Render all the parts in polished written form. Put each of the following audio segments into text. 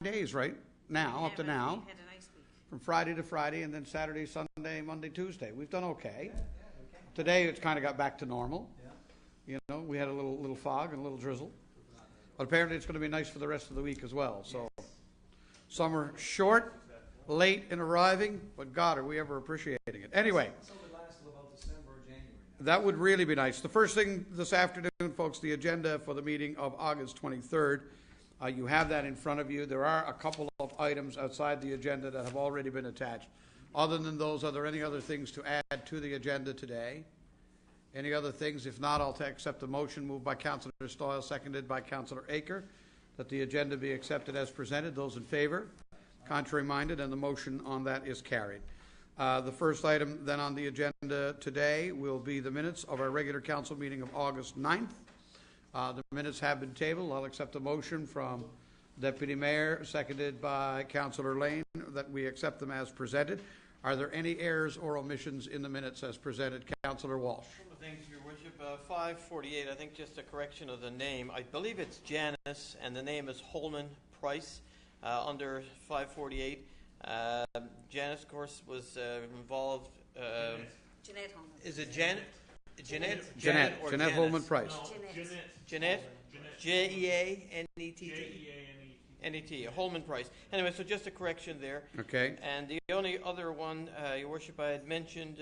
days right now, up to now. We had a nice week. From Friday to Friday, and then Saturday, Sunday, Monday, Tuesday. We've done okay. Today it's kind of got back to normal. You know, we had a little fog and a little drizzle. But apparently it's going to be nice for the rest of the week as well. So summer short, late in arriving, but God, are we ever appreciating it. Anyway. So it lasts till about December or January. That would really be nice. The first thing this afternoon, folks, the agenda for the meeting of August 23rd. You have that in front of you. There are a couple of items outside the agenda that have already been attached. Other than those, are there any other things to add to the agenda today? Any other things? If not, I'll accept the motion moved by Councillor Stoyles, seconded by Councillor Aker, that the agenda be accepted as presented. Those in favor? Contrary minded, and the motion on that is carried. The first item then on the agenda today will be the minutes of our regular council meeting of August 9th. The minutes have been tabled. I'll accept the motion from Deputy Mayor, seconded by Councillor Lane, that we accept them as presented. Are there any errors or omissions in the minutes as presented? Councillor Walsh. Thanks, Your Worship. 548, I think just a correction of the name. I believe it's Janice, and the name is Holman Price under 548. Janice, of course, was involved. Jeanette Holman. Is it Janet? Jeanette or Jeanette Holman Price. Jeanette. Jeanette? Jeanette, Holman Price. Anyway, so just a correction there. Okay. And the only other one, Your Worship, I had mentioned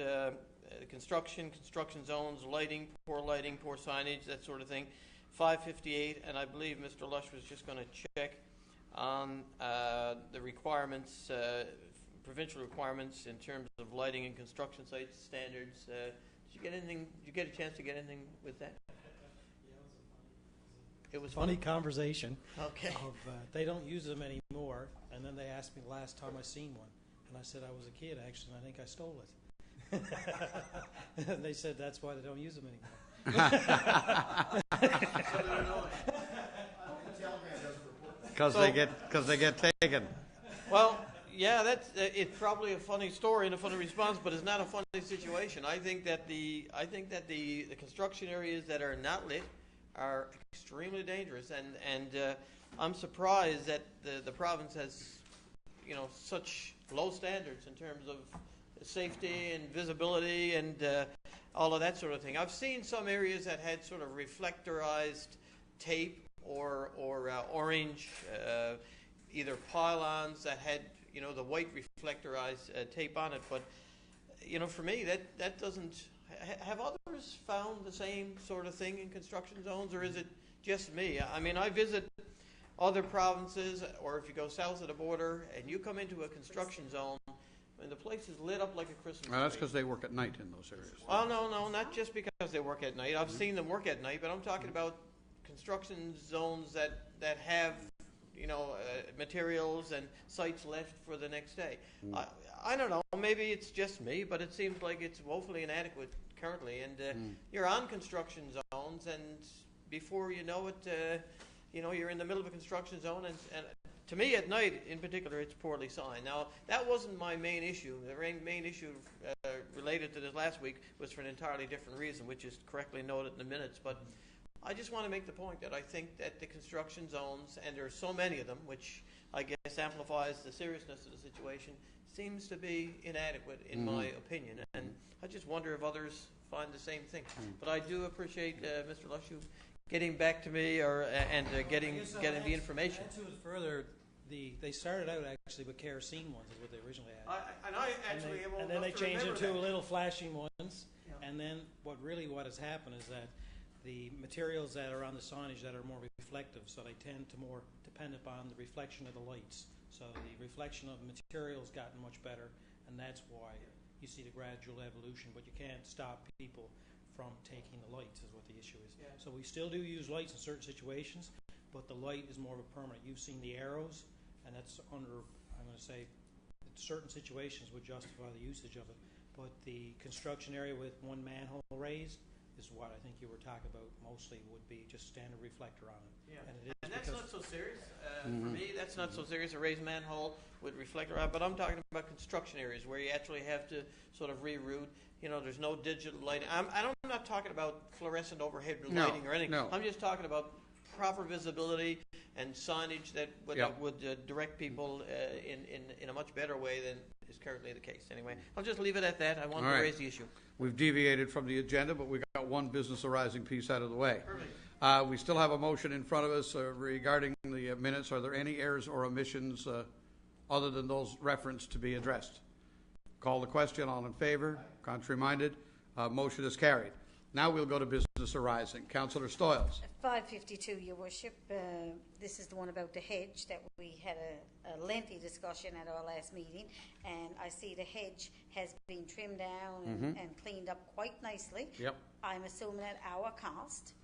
construction zones, lighting, poor signage, that sort of thing. 558, and I believe Mr. Lush was just going to check on the requirements, provincial requirements in terms of lighting and construction sites standards. Did you get anything? Did you get a chance to get anything with that? It was Funny conversation. Okay. Of, they don't use them anymore, and then they asked me the last time I seen one, and I said I was a kid actually, and I think I stole it. And they said that's why they don't use them anymore. Because they get taken. Well, yeah, that's it's probably a funny story and a funny response, but it's not a funny situation. I think that the construction areas that are not lit are extremely dangerous, and I'm surprised that the province has, you know, such low standards in terms of safety and visibility and all of that sort of thing. I've seen some areas that had sort of reflectorized tape or orange either pylons that had, you know, the white reflectorized tape on it, but you know, for me that doesn't. Have others found the same sort of thing in construction zones, or is it just me? I mean, I visit other provinces, or if you go south of the border and you come into a construction zone, and the place is lit up like a Christmas tree. That's because they work at night in those areas. Oh, no, not just because they work at night. I've seen them work at night, but I'm talking about construction zones that have, you know, materials and sites left for the next day. I don't know. Maybe it's just me, but it seems like it's woefully inadequate currently. And you're on construction zones, and before you know it, you know, you're in the middle of a construction zone. And to me, at night in particular, it's poorly signed. Now, that wasn't my main issue. The main issue related to this last week was for an entirely different reason, which is correctly noted in the minutes. But I just want to make the point that I think that the construction zones, and there are so many of them, which I guess amplifies the seriousness of the situation, seems to be inadequate in my opinion. And I just wonder if others find the same thing. But I do appreciate Mr. Lush getting back to me and getting the information. To it further, they started out actually with kerosene ones is what they originally had. And then they changed it to little flashing ones. Yeah. And then what has happened is that the materials that are on the signage that are more reflective, so they tend to more depend upon the reflection of the lights. So the reflection of the materials gotten much better, and that's why you see the gradual evolution. But you can't stop people from taking the lights, is what the issue is. Yeah. So we still do use lights in certain situations, but the light is more of a permanent. You've seen the arrows, and that's under, I'm going to say, certain situations would justify the usage of it. But the construction area with one manhole raised is what I think you were talking about mostly would be just standard reflector on it. Yeah. And that's not so serious. For me, that's not so serious, a raised manhole with reflector on it. But I'm talking about construction areas where you actually have to sort of reroute. You know, there's no digital lighting. I'm not talking about fluorescent overhead lighting or anything. No. I'm just talking about proper visibility and signage that would, Yep. direct people in a much better way than is currently the case. Anyway, I'll just leave it at that. I wanted All to right. raise the issue. We've deviated from the agenda, but we got one business arising piece out of the way. Perfect. We still have a motion in front of us regarding the minutes. Are there any errors or omissions other than those referenced to be addressed? Call the question. All in favor? Contrary-minded? Motion is carried. Now we'll go to business arising. Councillor Stoyles. 552, Your Worship. This is the one about the hedge that we had a lengthy discussion at our last meeting, and I see the hedge has been trimmed down and cleaned up quite nicely. Yep. I'm assuming at our cost.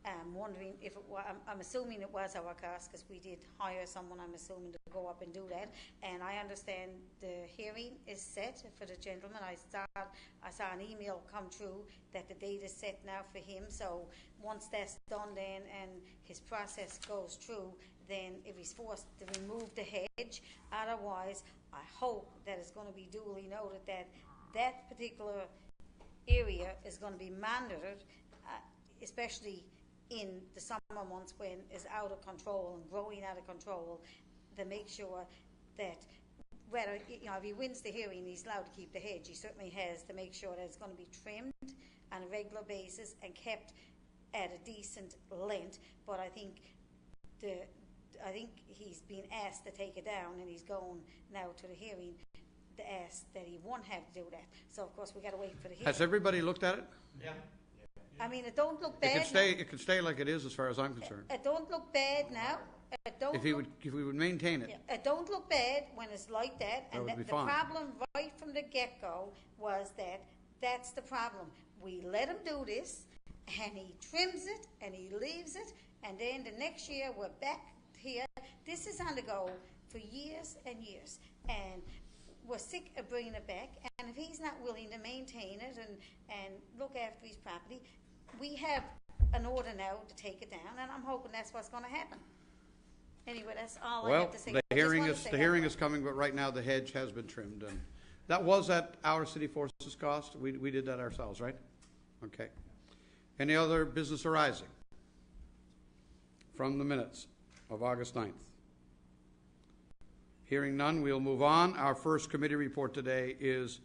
I'm wondering if it was, I'm assuming it was our cost because we did hire someone, I'm assuming, to go up and do that. And I understand the hearing is set for the gentleman. I saw an email come through that the date is set now for him. So once that's done then and his process goes through, then if he's forced to remove the hedge, otherwise I hope that it's going to be duly noted that that particular area is going to be monitored, especially in the summer months when it's out of control and growing out of control, to make sure that whether, if he wins the hearing, he's allowed to keep the hedge. He certainly has to make sure that it's going to be trimmed on a regular basis and kept at a decent length. But I think he's been asked to take it down, and he's going now to the hearing to ask that he won't have to do that. So of course we got to wait for the hearing. Has everybody looked at it? Yeah. I mean, it don't look bad. It could stay like it is as far as I'm concerned. It don't look bad now. It don't If we look, would maintain it. yeah, it don't look bad when it's like that. That would be the fine. problem right from the get-go was that that's the problem. We let him do this, and he trims it, and he leaves it, and then the next year we're back here. This is on the go for years and years, and we're sick of bringing it back. And if he's not willing to maintain it and look after his property, we have an order now to take it down, and I'm hoping that's what's going to happen. Anyway, that's all I Well, have to say. the I just hearing wanted is to say the that. hearing is coming, but right now the hedge has been trimmed, and that was at our city forces cost. We did that ourselves, right? Okay. Any other business arising from the minutes of August 9th? Hearing none, we'll move on. Our first committee report today is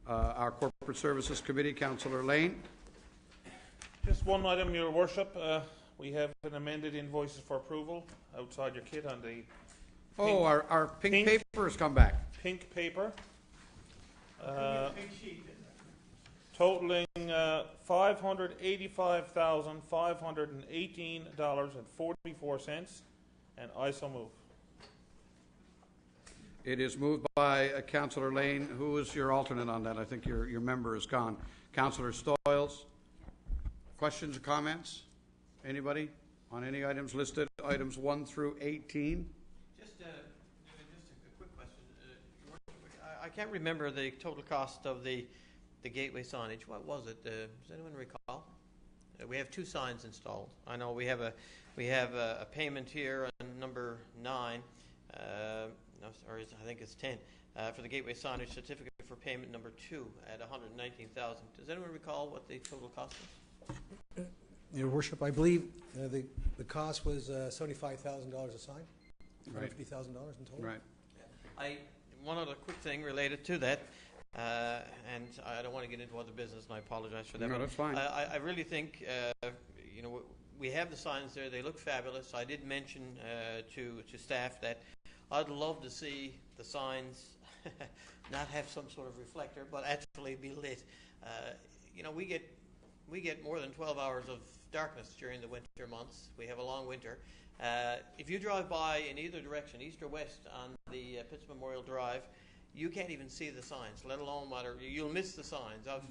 our Corporate Services Committee. Councillor Lane. Just one item, Your Worship. We have an amended invoices for approval outside your kit on the Oh, our pink pink- paper has come back. pink paper, totaling $585,518.44, and I so move. It is moved by Councillor Lane. Who is your alternate on that? I think your member is gone. Councillor Stoyles. Questions or comments? Anybody on any items listed? Items 1 through 18. Just a quick question. Your Worship, I can't remember the total cost of the gateway signage. What was it? Does anyone recall? We have 2 signs installed. I know we have a payment here on number 9. I think it's 10 for the gateway signage certificate for payment number 2 at $119,000. Does anyone recall what the total cost was? Your Worship, I believe the cost was $75,000 a sign, Right. $150,000 in total. Right. One other quick thing related to that, and I don't want to get into other business, and I apologize for that. No, but that's fine. I really think, we have the signs there. They look fabulous. I did mention to staff that I'd love to see the signs not have some sort of reflector, but actually be lit. We get more than 12 hours of darkness during the winter months. We have a long winter. If you drive by in either direction, east or west, on the Pitts Memorial Drive, you can't even see the signs, let alone you'll miss the signs. I've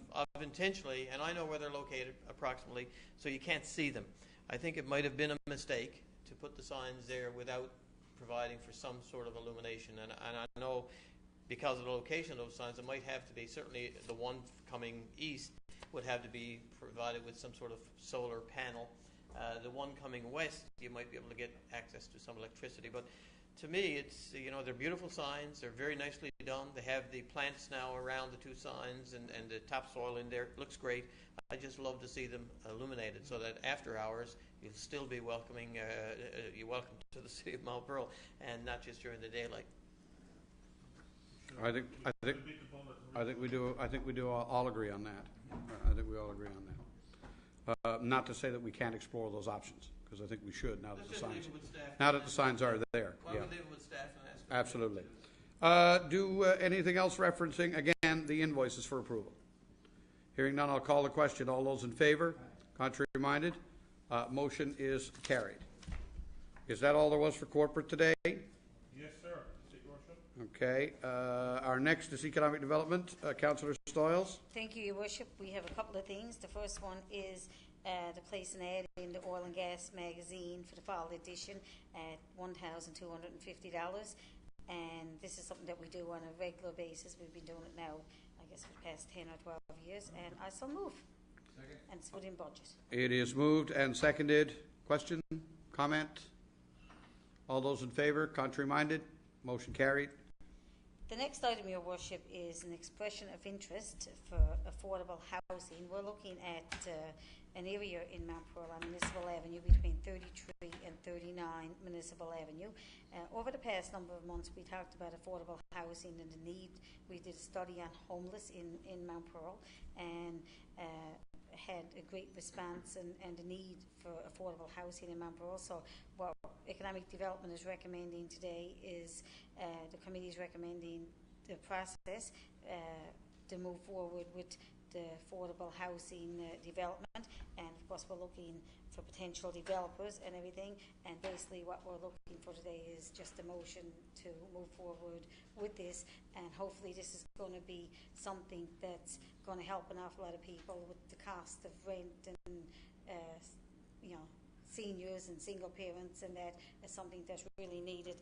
intentionally, and I know where they're located approximately, so you can't see them. I think it might have been a mistake to put the signs there without providing for some sort of illumination. And I know because of the location of those signs, it might have to be, certainly the one coming east would have to be provided with some sort of solar panel. The one coming west, you might be able to get access to some electricity. But to me, it's, they're beautiful signs. They're very nicely done. They have the plants now around the 2 signs and the topsoil in there. It looks great. I just love to see them illuminated so that after hours, you'll still be welcoming, you're welcome to the city of Mount Pearl, and not just during the daylight. I think we do all agree on that. I think we all agree on that. Not to say that we can't explore those options, because I think we should now that Let's the just leave signs, it with staff. now that the signs are there. Why Yeah, don't we leave it with staff and ask them? absolutely. Do anything else referencing, again, the invoices for approval? Hearing none, I'll call the question. All those in favor? Contrary minded? Motion is carried. Is that all there was for corporate today? Yes, sir. Your Worship. Okay. Our next is economic development. Councillor Stoyles. Thank you, Your Worship. We have a couple of things. The first one is to place an ad in the Oil and Gas magazine for the fall edition at $1,250. And this is something that we do on a regular basis. We've been doing it now, I guess, for the past 10 or 12 years. And I so move. Second. And it's within budget. It is moved and seconded. Question? Comment? All those in favor? Contrary minded? Motion carried. The next item, Your Worship, is an expression of interest for affordable housing. We're looking at an area in Mount Pearl on Municipal Avenue between 33 and 39 Municipal Avenue. Over the past number of months, we talked about affordable housing and the need. We did a study on homeless in Mount Pearl and had a great response and the need for affordable housing in Mount Pearl. So what Economic Development is recommending today is the committee is recommending the process to move forward with the affordable housing development, and of course we're looking for potential developers and everything, and basically what we're looking for today is just a motion to move forward with this, and hopefully this is going to be something that's going to help an awful lot of people with the cost of rent and seniors and single parents, and that is something that's really needed.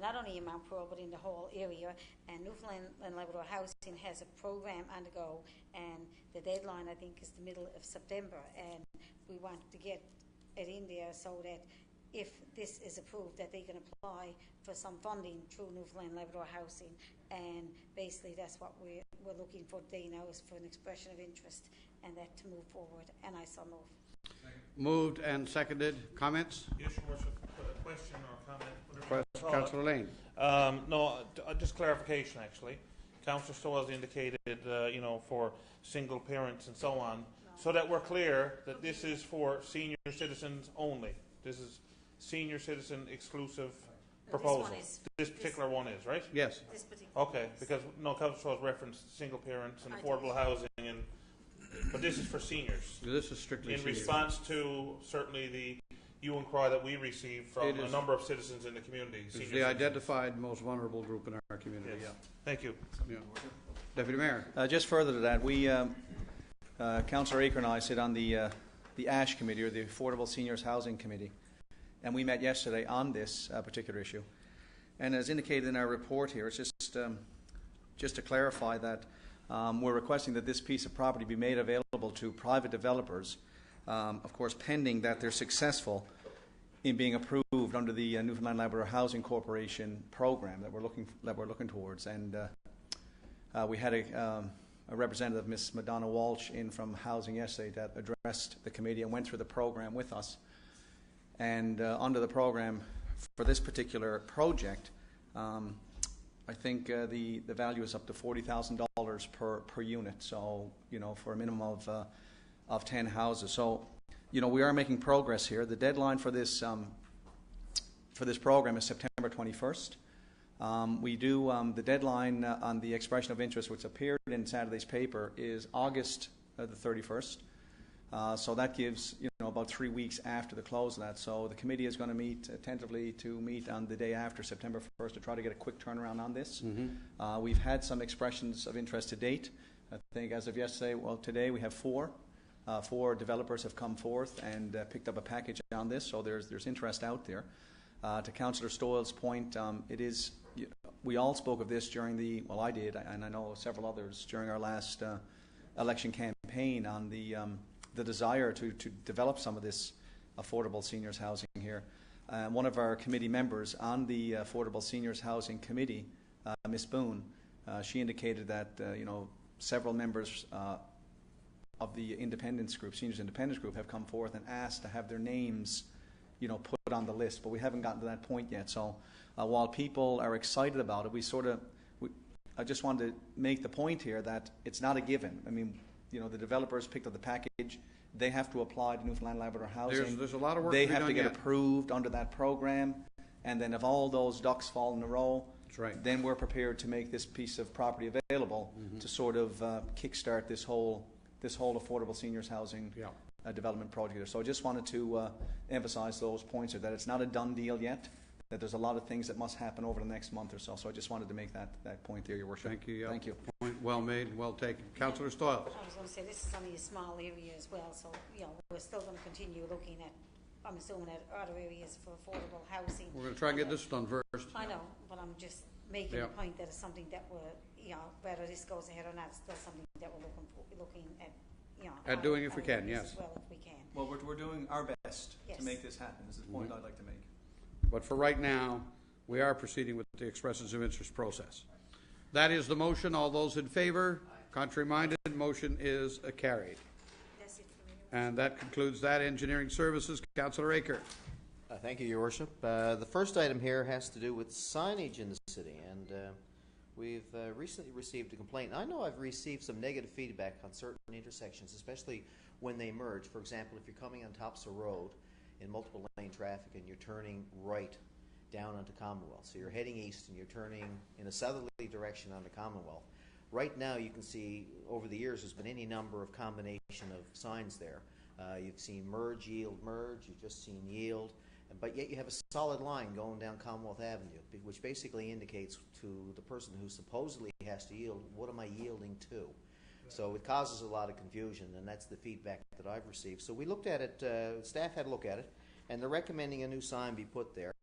Not only in Mount Pearl but in the whole area, and Newfoundland and Labrador Housing has a program on the go, and the deadline I think is the middle of September, and we want to get it in there so that if this is approved that they can apply for some funding through Newfoundland and Labrador Housing, and basically that's what we're looking for today now, is for an expression of interest and that to move forward, and I so move. Moved and seconded. Comments? Yes, Your Worship. A question or comment? Councillor Lane. No, just clarification actually. Councillor Stoyles indicated, for single parents and so on, so that we're clear that this is for senior citizens only. This is senior citizen exclusive proposal. This particular one is, right? Yes. This particular Okay, because Councillor Stoyles referenced single parents and affordable housing, but this is for seniors. This is strictly In senior. response to certainly the hue and cry that we receive from a number of citizens in the community. It's the identified most vulnerable group in our community. Yes. Thank you. Yeah. Deputy Mayor. Just further to that, we, Councillor Aker and I sit on the ASH committee, or the Affordable Seniors Housing Committee, and we met yesterday on this particular issue. And as indicated in our report here, it's just to clarify that we're requesting that this piece of property be made available to private developers, of course pending that they're successful in being approved under the Newfoundland Labrador Housing Corporation program that we're looking towards. And we had a representative, Ms. Madonna Walsh, in from Housing yesterday that addressed the committee and went through the program with us. And under the program for this particular project, I think the value is up to $40,000 per unit. So for a minimum of 10 houses. So we are making progress here. The deadline for this program is September 21st. We do the deadline on the expression of interest, which appeared in Saturday's paper, is August the 31st. So that gives about 3 weeks after the close of that. So the committee is going to meet tentatively on the day after September 1st to try to get a quick turnaround on this. Mm-hmm. We've had some expressions of interest to date. I think as of yesterday, today we have 4. 4 developers have come forth and picked up a package on this. So there's interest out there. To Councillor Stoyles' point, it is. We all spoke of this during I did, and I know several others during our last election campaign on the desire to develop some of this affordable seniors housing here. One of our committee members on the Affordable Seniors Housing Committee, Ms. Boone, she indicated that several members of the independence group, seniors independence group, have come forth and asked to have their names, put on the list, but we haven't gotten to that point yet. So while people are excited about it, I just wanted to make the point here that it's not a given. I mean, the developers picked up the package. They have to apply to Newfoundland Labrador Housing. There's a lot of work They to be have done to get yet. approved under that program, and then if all those ducks fall in a row, That's right. then we're prepared to make this piece of property available to sort of kickstart this whole affordable seniors housing Yeah. Development project. So I just wanted to emphasize those points, that it's not a done deal yet, that there's a lot of things that must happen over the next month or so. So I just wanted to make that point there, Your Worship. Thank you. Yeah. Thank you. Point well made and well taken. Councillor Stoyles. I was going to say, this is only a small area as well, so, we're still going to continue looking at, I'm assuming, at other areas for affordable housing. We're going to try and get this done first. I know, but I'm just making Yeah. the point that it's something that we're, whether this goes ahead or not, it's still something that we're looking at, At doing if we other can, areas yes. as well, if we can. Well, we're doing our best Yes. to make this happen. This is the point I'd like to make. But for right now, we are proceeding with the expressions of interest process. That is the motion. All those in favor? Contrary-minded? Motion is carried. That's it for me. And that concludes that. Engineering Services, Councillor Aker. Thank you, Your Worship. The first item here has to do with signage in the city, and we've recently received a complaint. I know I've received some negative feedback on certain intersections, especially when they merge. For example, if you're coming on Topsail Road in multiple lane traffic and you're turning right down onto Commonwealth, so you're heading east and you're turning in a southerly direction onto Commonwealth. Right now you can see over the years there's been any number of combination of signs there. You've seen merge, yield, merge, you've just seen yield, but yet you have a solid line going down Commonwealth Avenue, which basically indicates to the person who supposedly has to yield, what am I yielding to? So it causes a lot of confusion, and that's the feedback that I've received. So we looked at it, staff had a look at it, and they're recommending a new sign be put there.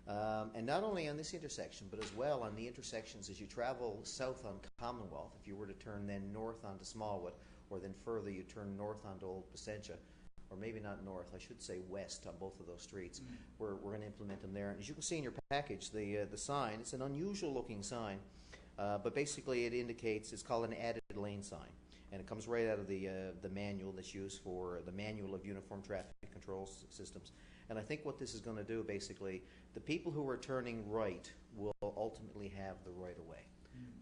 And not only on this intersection, but as well on the intersections as you travel south on Commonwealth, if you were to turn then north onto Smallwood, or then further you turn north onto Old Placentia, or maybe not north, I should say west on both of those streets. We're going to implement them there. And as you can see in your package, the sign, it's an unusual looking sign, but basically it indicates, it's called an added lane sign. And it comes right out of the manual that's used for the Manual of Uniform Traffic Control Systems. And I think what this is going to do, basically, the people who are turning right will ultimately have the right of way.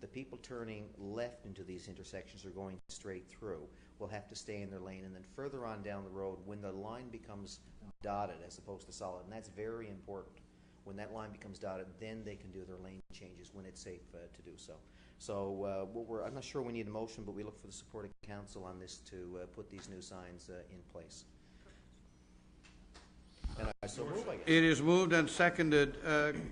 The people turning left into these intersections or going straight through will have to stay in their lane, and then further on down the road, when the line becomes dotted as opposed to solid, and that's very important. When that line becomes dotted, then they can do their lane changes when it's safe to do so. So I'm not sure we need a motion, but we look for the support of council on this to put these new signs in place. And I so move, I guess. It is moved and seconded.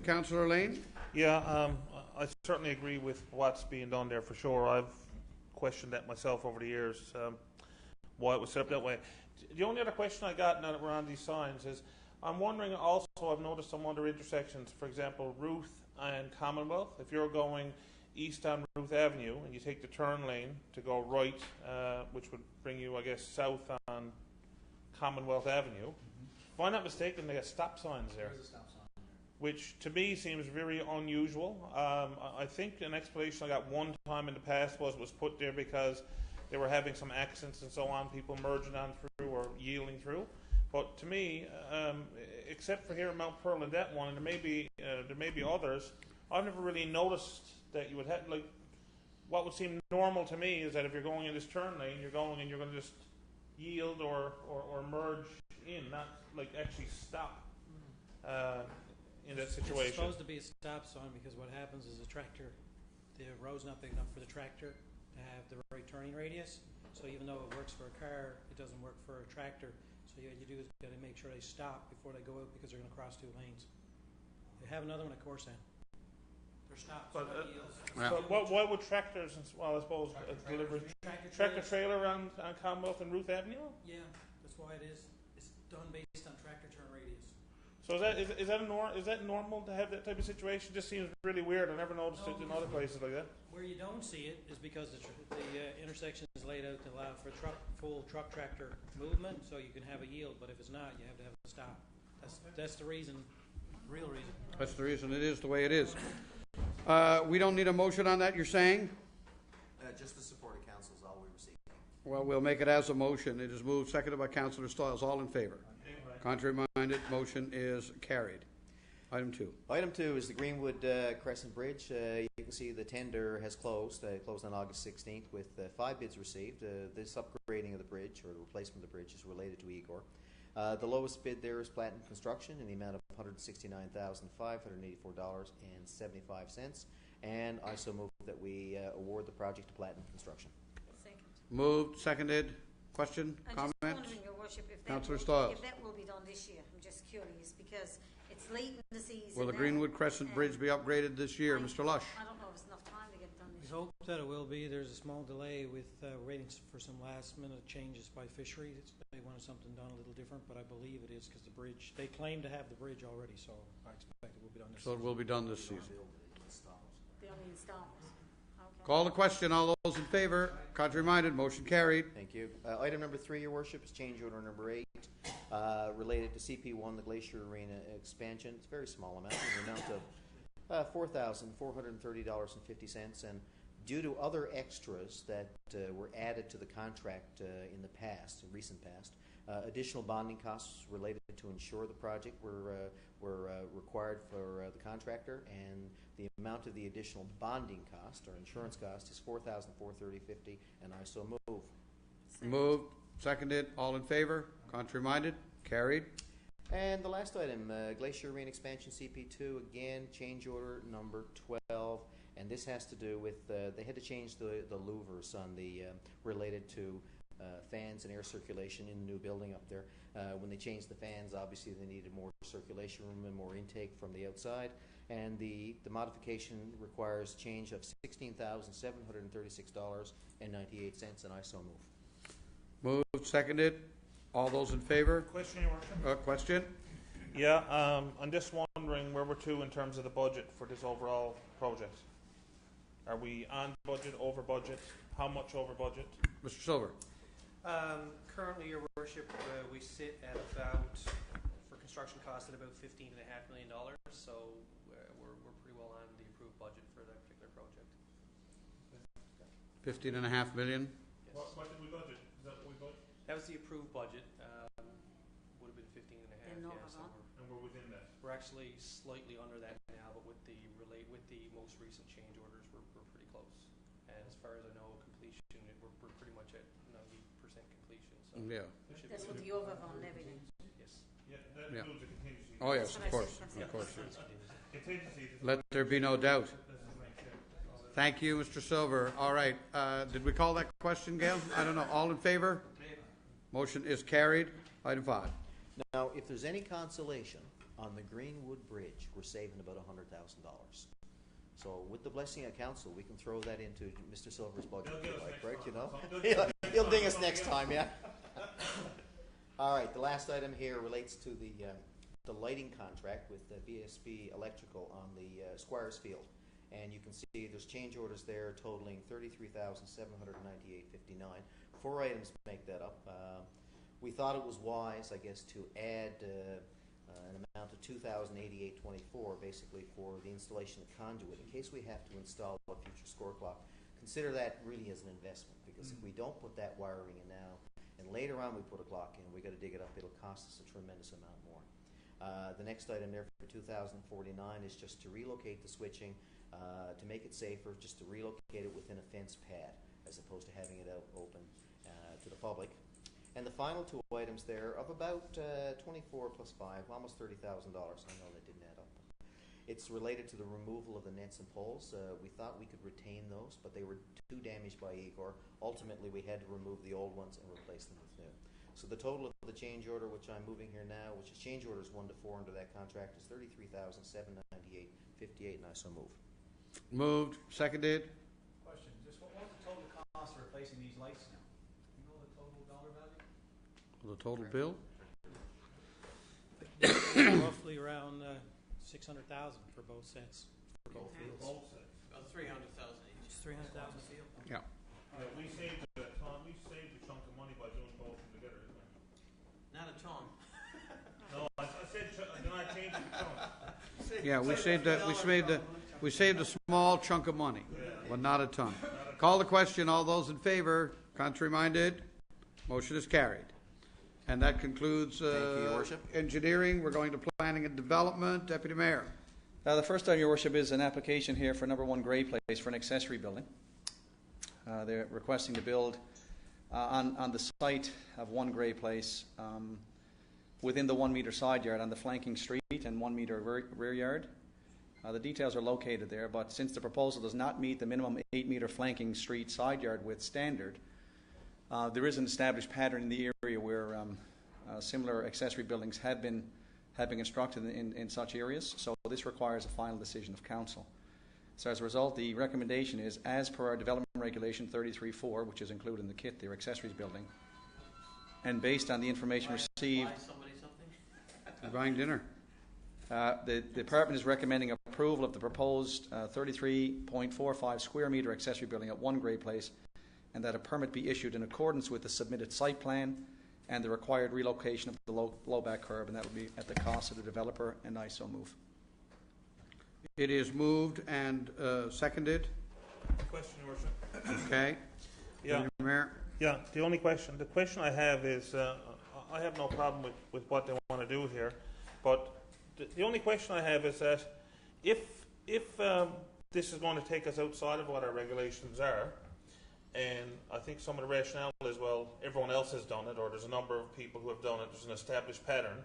Councillor Lane? Yeah, I certainly agree with what's being done there for sure. I've questioned that myself over the years, why it was set up that way. The only other question I got now that we're on these signs is, I'm wondering also, I've noticed some other intersections, for example, Ruth and Commonwealth. If you're going east on Ruth Avenue and you take the turn lane to go right, which would bring you, I guess, south on Commonwealth Avenue, if I'm not mistaken, they have stop signs there. There's a stop sign there. Which to me seems very unusual. I think an explanation I got one time in the past was put there because they were having some accidents and so on, people merging on through or yielding through. But to me, except for here in Mount Pearl and that one, and there may be others, I've never really noticed that you would have, like, what would seem normal to me is that if you're going in this turn lane, you're going and you're going to just yield or merge in, not like actually stop in that situation. It's supposed to be a stop sign because what happens is the road's not big enough for the tractor to have the right turning radius. So even though it works for a car, it doesn't work for a tractor. So what you do is got to make sure they stop before they go out because they're going to cross two lanes. They have another one at Corsan. They're stopped. But, Yeah. So why would tractors, well, I suppose, deliver tractor trailer on Commonwealth and Ruth Avenue? Yeah, that's why it is. It's done based on tractor turn radius. So is that normal to have that type of situation? It just seems really weird. I never noticed it in other places like that. Where you don't see it is because the intersection is laid out to allow for full truck tractor movement, so you can have a yield. But if it's not, you have to have a stop. That's the reason, real reason. That's the reason it is the way it is. We don't need a motion on that, you're saying? Just the support of council is all we receive. Well, we'll make it as a motion. It is moved, seconded by Councillor Stiles. All in favor? Contrary-minded, motion is carried. Item 2. Item 2 is the Greenwood Crescent Bridge. You can see the tender has closed. Closed on August 16th with 5 bids received. This upgrading of the bridge, or the replacement of the bridge, is related to Igor. The lowest bid there is Platinum Construction in the amount of $169,584.75. And I so move that we award the project to Platinum Construction. Second. Moved, seconded. Question, I'm comment? just wondering, Your Worship, if that, Councillor will, Stiles. if that will be done this year. I'm just curious because it's late in the season. Will the now, Greenwood Crescent and Bridge be upgraded this year, Mr. Lush? I don't know if it's enough time to get it done We this year. hope that it will be. There's a small delay with waiting for some last-minute changes by fishery. They wanted something done a little different, but I believe it is because the bridge, they claim to have the bridge already, so I expect it will be done this So it will be done this season. The only installments. Okay. Call the question. All those in favor? Contrary-minded, motion carried. Thank you. Item number 3, Your Worship, is change order number 8, related to CP1, the Glacier Arena expansion. It's a very small amount, in the amount of $4,430.50. And due to other extras that were added to the contract in the past, in recent past, additional bonding costs related to ensure the project were required for the contractor, and the amount of the additional bonding cost or insurance cost is $4,430.50, and I so move. Moved, seconded. All in favor? Contrary-minded, carried. And the last item, Glacier Arena expansion CP2, again, change order number 12, and this has to do with, they had to change the louvers on the, related to fans and air circulation in the new building up there. When they changed the fans, obviously they needed more circulation room and more intake from the outside, and the modification requires change of $16,736.98, and I so move. Moved, seconded. All those in favor? Question, Your Worship? Question? Yeah, I'm just wondering where we're to in terms of the budget for this overall project. Are we on budget, over budget? How much over budget? Mr. Silver? Currently, Your Worship, we sit at about, for construction costs, at about $15.5 million. So we're pretty well on the approved budget for that particular project. $15.5 million. Yes. What did we budget? Is that what we budget? That was the approved budget. Would have been 15.5. And Yeah, so And we're within that. we're actually slightly under that now, but with the most recent change orders, we're pretty close. And as far as I know, completion, we're pretty much at 90% completion. So Yeah. we should That's be with good. the overrun and everything. Yes. Yeah, that Yeah. includes a contingency. Oh, yes, That's of what I course, said. of course. Contingency. Let there be no doubt. Thank you, Mr. Silver. All right, did we call that question, Gail? I don't know. All in favor? Motion is carried. Item 5. Now, if there's any consolation on the Greenwood Bridge, we're saving about $100,000. So with the blessing of council, we can throw that into Mr. Silver's budget, if you like, right? You know, he'll ding us next time, yeah. All right, the last item here relates to the lighting contract with the BSB Electrical on the Squires Field, and you can see there's change orders there totaling $33,798.59. 4 items make that up. We thought it was wise, I guess, to add an amount of $2,088.24 basically for the installation of conduit in case we have to install a future score clock. Consider that really as an investment, because if we don't put that wiring in now and later on we put a clock in, we got to dig it up, it'll cost us a tremendous amount more. The next item there for $2,049 is just to relocate the switching to make it safer, just to relocate it within a fence pad as opposed to having it out open to the public. And the final 2 items there of about 24 plus 5, almost $30,000. I know that didn't add up. It's related to the removal of the nets and poles. We thought we could retain those, but they were too damaged by Igor. Ultimately, we had to remove the old ones and replace them with new. So the total of the change order, which I'm moving here now, which is change orders 1 to 4 under that contract, is $33,798.58, and I so move. Moved, seconded. Question, just what was the total cost of replacing these lights now? You know the total dollar value? The total bill? Roughly around 600,000 for both sets. For both fields. Both sets. About 300,000 each. It's 300,000 field. Yeah. Yeah, we saved a chunk of money by doing both of them together, isn't it? Not a ton. No, I said, then I changed the chunk. Yeah, we saved a small chunk of money, but not a ton. Call the question. All those in favor? Contrary-minded? Motion is carried. And that concludes Thank you, Your Worship. engineering. We're going to planning and development. Deputy Mayor. The first item, Your Worship, is an application here for number 1 Gray Place for an accessory building. They're requesting to build on the site of 1 Gray Place within the 1 metre side yard on the flanking street and 1 metre rear yard. The details are located there, but since the proposal does not meet the minimum 8 metre flanking street side yard width standard, there is an established pattern in the area where similar accessory buildings have been constructed in such areas, so this requires a final decision of council. So as a result, the recommendation is, as per our development regulation 33.4, which is included in the kit, their accessories building, and based on the information received... Buy somebody something? You're buying dinner. The department is recommending approval of the proposed 33.45 square metre accessory building at 1 Gray Place, and that a permit be issued in accordance with the submitted site plan and the required relocation of the low back curb, and that would be at the cost of the developer, and I so move. It is moved and seconded. Question, Your Worship. Okay. Yeah. Deputy Mayor. Yeah, the question I have is, I have no problem with what they want to do here, but the only question I have is that if this is going to take us outside of what our regulations are, and I think some of the rationale is, well, everyone else has done it, or there's a number of people who have done it, there's an established pattern,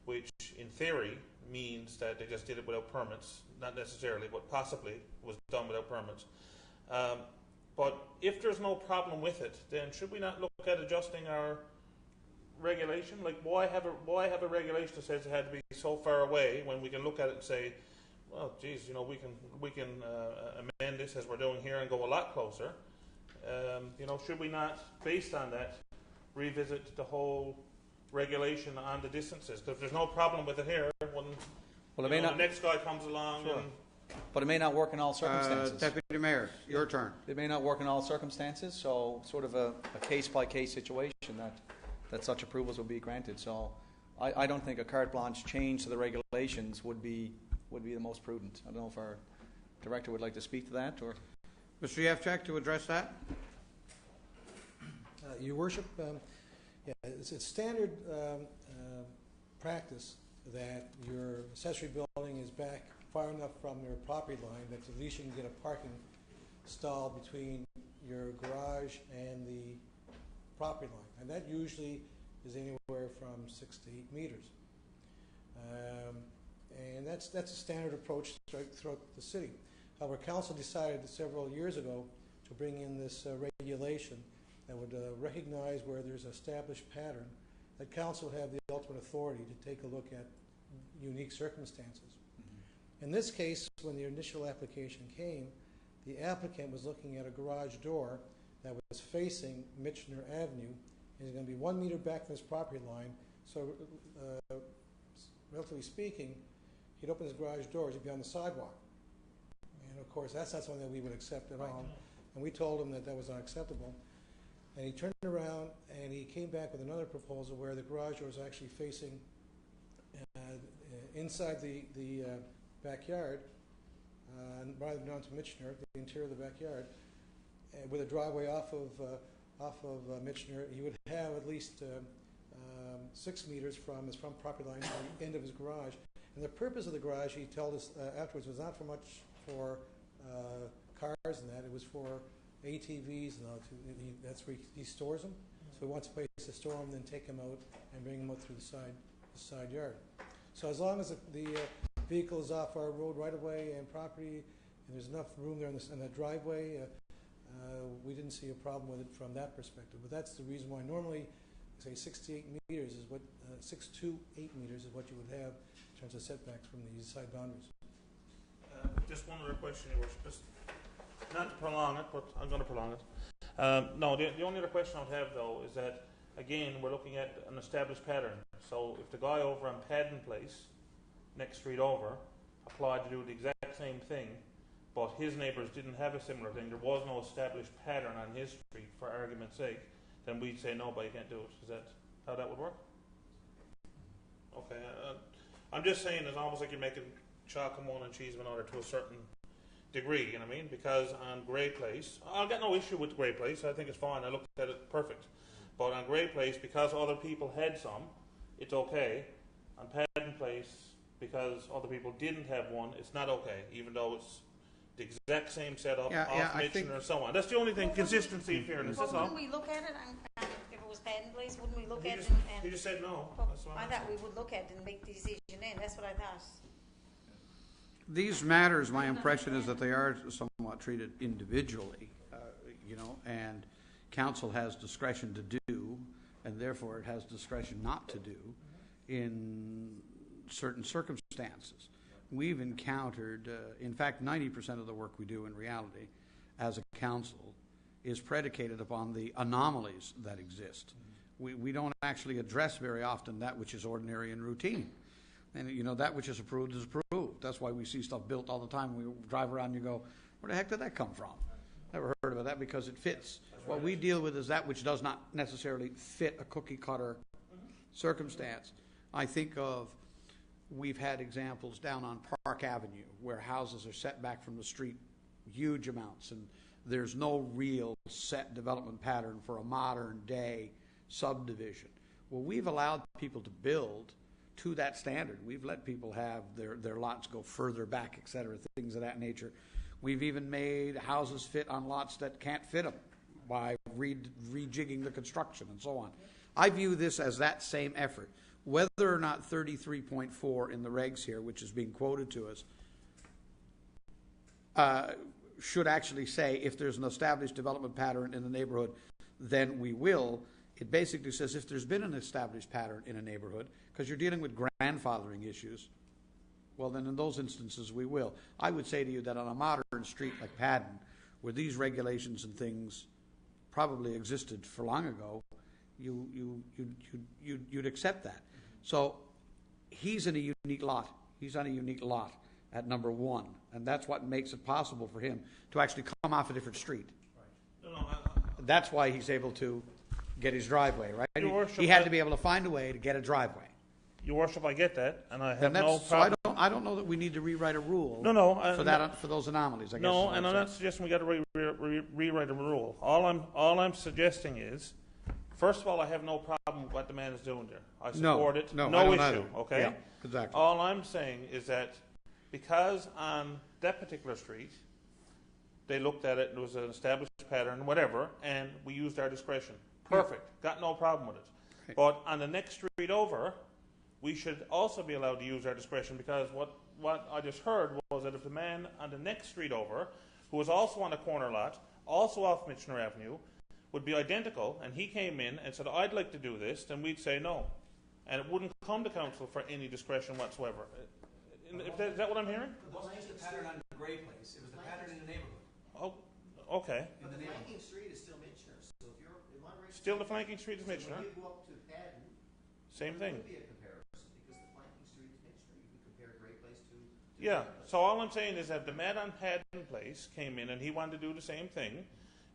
which in theory means that they just did it without permits, not necessarily, but possibly was done without permits. But if there's no problem with it, then should we not look at adjusting our regulation? Like, why have a regulation that says it had to be so far away when we can look at it and say, well, geez, you know, we can amend this as we're doing here and go a lot closer. You know, should we not, based on that, revisit the whole regulation on the distances? Because if there's no problem with it here, when the next guy comes along, Sure. and But it may not work in all circumstances. Deputy Mayor, your turn. It may not work in all circumstances, so sort of a case-by-case situation that such approvals will be granted. So I don't think a carte blanche change to the regulations would be the most prudent. I don't know if our director would like to speak to that, or... Mr. Yevchak, to address that. Your Worship, it's standard practice that your accessory building is back far enough from your property line that at least you can get a parking stall between your garage and the property line. And that usually is anywhere from 6 to 8 meters. And that's a standard approach throughout the city. However, Council decided several years ago to bring in this regulation that would recognize where there's an established pattern, that Council would have the ultimate authority to take a look at unique circumstances. Mm-hmm. In this case, when the initial application came, the applicant was looking at a garage door that was facing Michener Avenue, and is going to be 1 meter back from his property line. So, relatively speaking, he'd open his garage doors, he'd be on the sidewalk. And of course, that's not something that we would accept at all. And we told him that that was unacceptable. And he turned around and he came back with another proposal where the garage door was actually facing inside the backyard, rather than onto Michener, the interior of the backyard, with a driveway off of Michener. He would have at least 6 meters from his front property line to the end of his garage. And the purpose of the garage, he told us afterwards, was not for cars and that. It was for ATVs and all. That's where he stores them. So he wants a place to store them, then take them out and bring them out through the side yard. So as long as the vehicle is off our road right away and property, and there's enough room there in the driveway, we didn't see a problem with it from that perspective. But that's the reason why normally, say 6 to 8 meters is what 6 to 8 meters is what you would have in terms of setbacks from the side boundaries. just one other question, Your Worship. Just not to prolong it, but I'm going to prolong it. No, the only other question I would have, though, is that, again, we're looking at an established pattern. So if the guy over on Padden Place, next street over, applied to do the exact same thing, but his neighbours didn't have a similar thing, there was no established pattern on his street, for argument's sake, then we'd say, no, but you can't do it. Is that how that would work? Okay. I'm just saying, it's almost like you're making chalk and one and cheese of another to a certain degree, you know what I mean? Because on Grey Place, I've got no issue with Grey Place. I think it's fine. I looked at it perfect. But on Grey Place, because other people had some, it's okay. On Paddon Place, because other people didn't have one, it's not okay, even though it's the exact same setup, off Mitchener and so on. That's the only thing, consistency and fairness, that's all. Wouldn't we look at it, and if it was Paddon Place, wouldn't we look at it He just said no. Well, That's what I I'm thought saying. we would look at it and make the decision then, that's what I thought. These matters, my impression is that they are somewhat treated individually, and council has discretion to do, and therefore it has discretion not to do in certain circumstances. We've encountered, in fact, 90% of the work we do in reality as a council is predicated upon the anomalies that exist. We don't actually address very often that which is ordinary and routine. And, that which is approved is approved. That's why we see stuff built all the time. We drive around and you go, where the heck did that come from? Never heard about that because it fits. What we deal with is that which does not necessarily fit a cookie-cutter circumstance. I think we've had examples down on Park Avenue where houses are set back from the street huge amounts, and there's no real set development pattern for a modern-day subdivision. Well, we've allowed people to build to that standard. We've let people have their lots go further back, et cetera, things of that nature. We've even made houses fit on lots that can't fit them by rejigging the construction and so on. I view this as that same effort. Whether or not 33.4 in the regs here, which is being quoted to us, should actually say if there's an established development pattern in the neighborhood, then we will. It basically says if there's been an established pattern in a neighborhood, because you're dealing with grandfathering issues, well, then in those instances we will. I would say to you that on a modern street like Paddon, where these regulations and things probably existed for long ago, you'd accept that. So he's in a unique lot. He's on a unique lot at number 1, and that's what makes it possible for him to actually come off a different street. That's why he's able to get his driveway, right? Your Worship, He had to be able to find a way to get a driveway. Your Worship, I get that, and I have And no that's, so problem. I don't know that we need to rewrite a rule for that, for those anomalies, I guess. No, is what and I'm not suggesting we got to rewrite a rule. All I'm suggesting is, first of all, I have no problem with what the man is doing there. I support it. No, I no don't issue. either. Okay. Yeah, exactly. All I'm saying is that because on that particular street, they looked at it and there was an established pattern, whatever, and we used our discretion. Perfect. Got no problem with it. Right. But on the next street over, we should also be allowed to use our discretion, because what I just heard was that if the man on the next street over, who was also on a corner lot, also off Mitchener Avenue, would be identical, and he came in and said, I'd like to do this, then we'd say no. And it wouldn't come to council for any discretion whatsoever. Is that what I'm hearing? It wasn't just the pattern on the Grey Place, it was the pattern in the neighborhood. Oh, okay. But the flanking street is still Mitchener, so if you're, am I right? Still the flanking street is Mitchener. When you go up to Paddon, Same there thing. would be a comparison, because the flanking street is Mitchener. You could compare Grey Place to Yeah, Grey Place. so all I'm saying is that the man on Paddon Place came in and he wanted to do the same thing.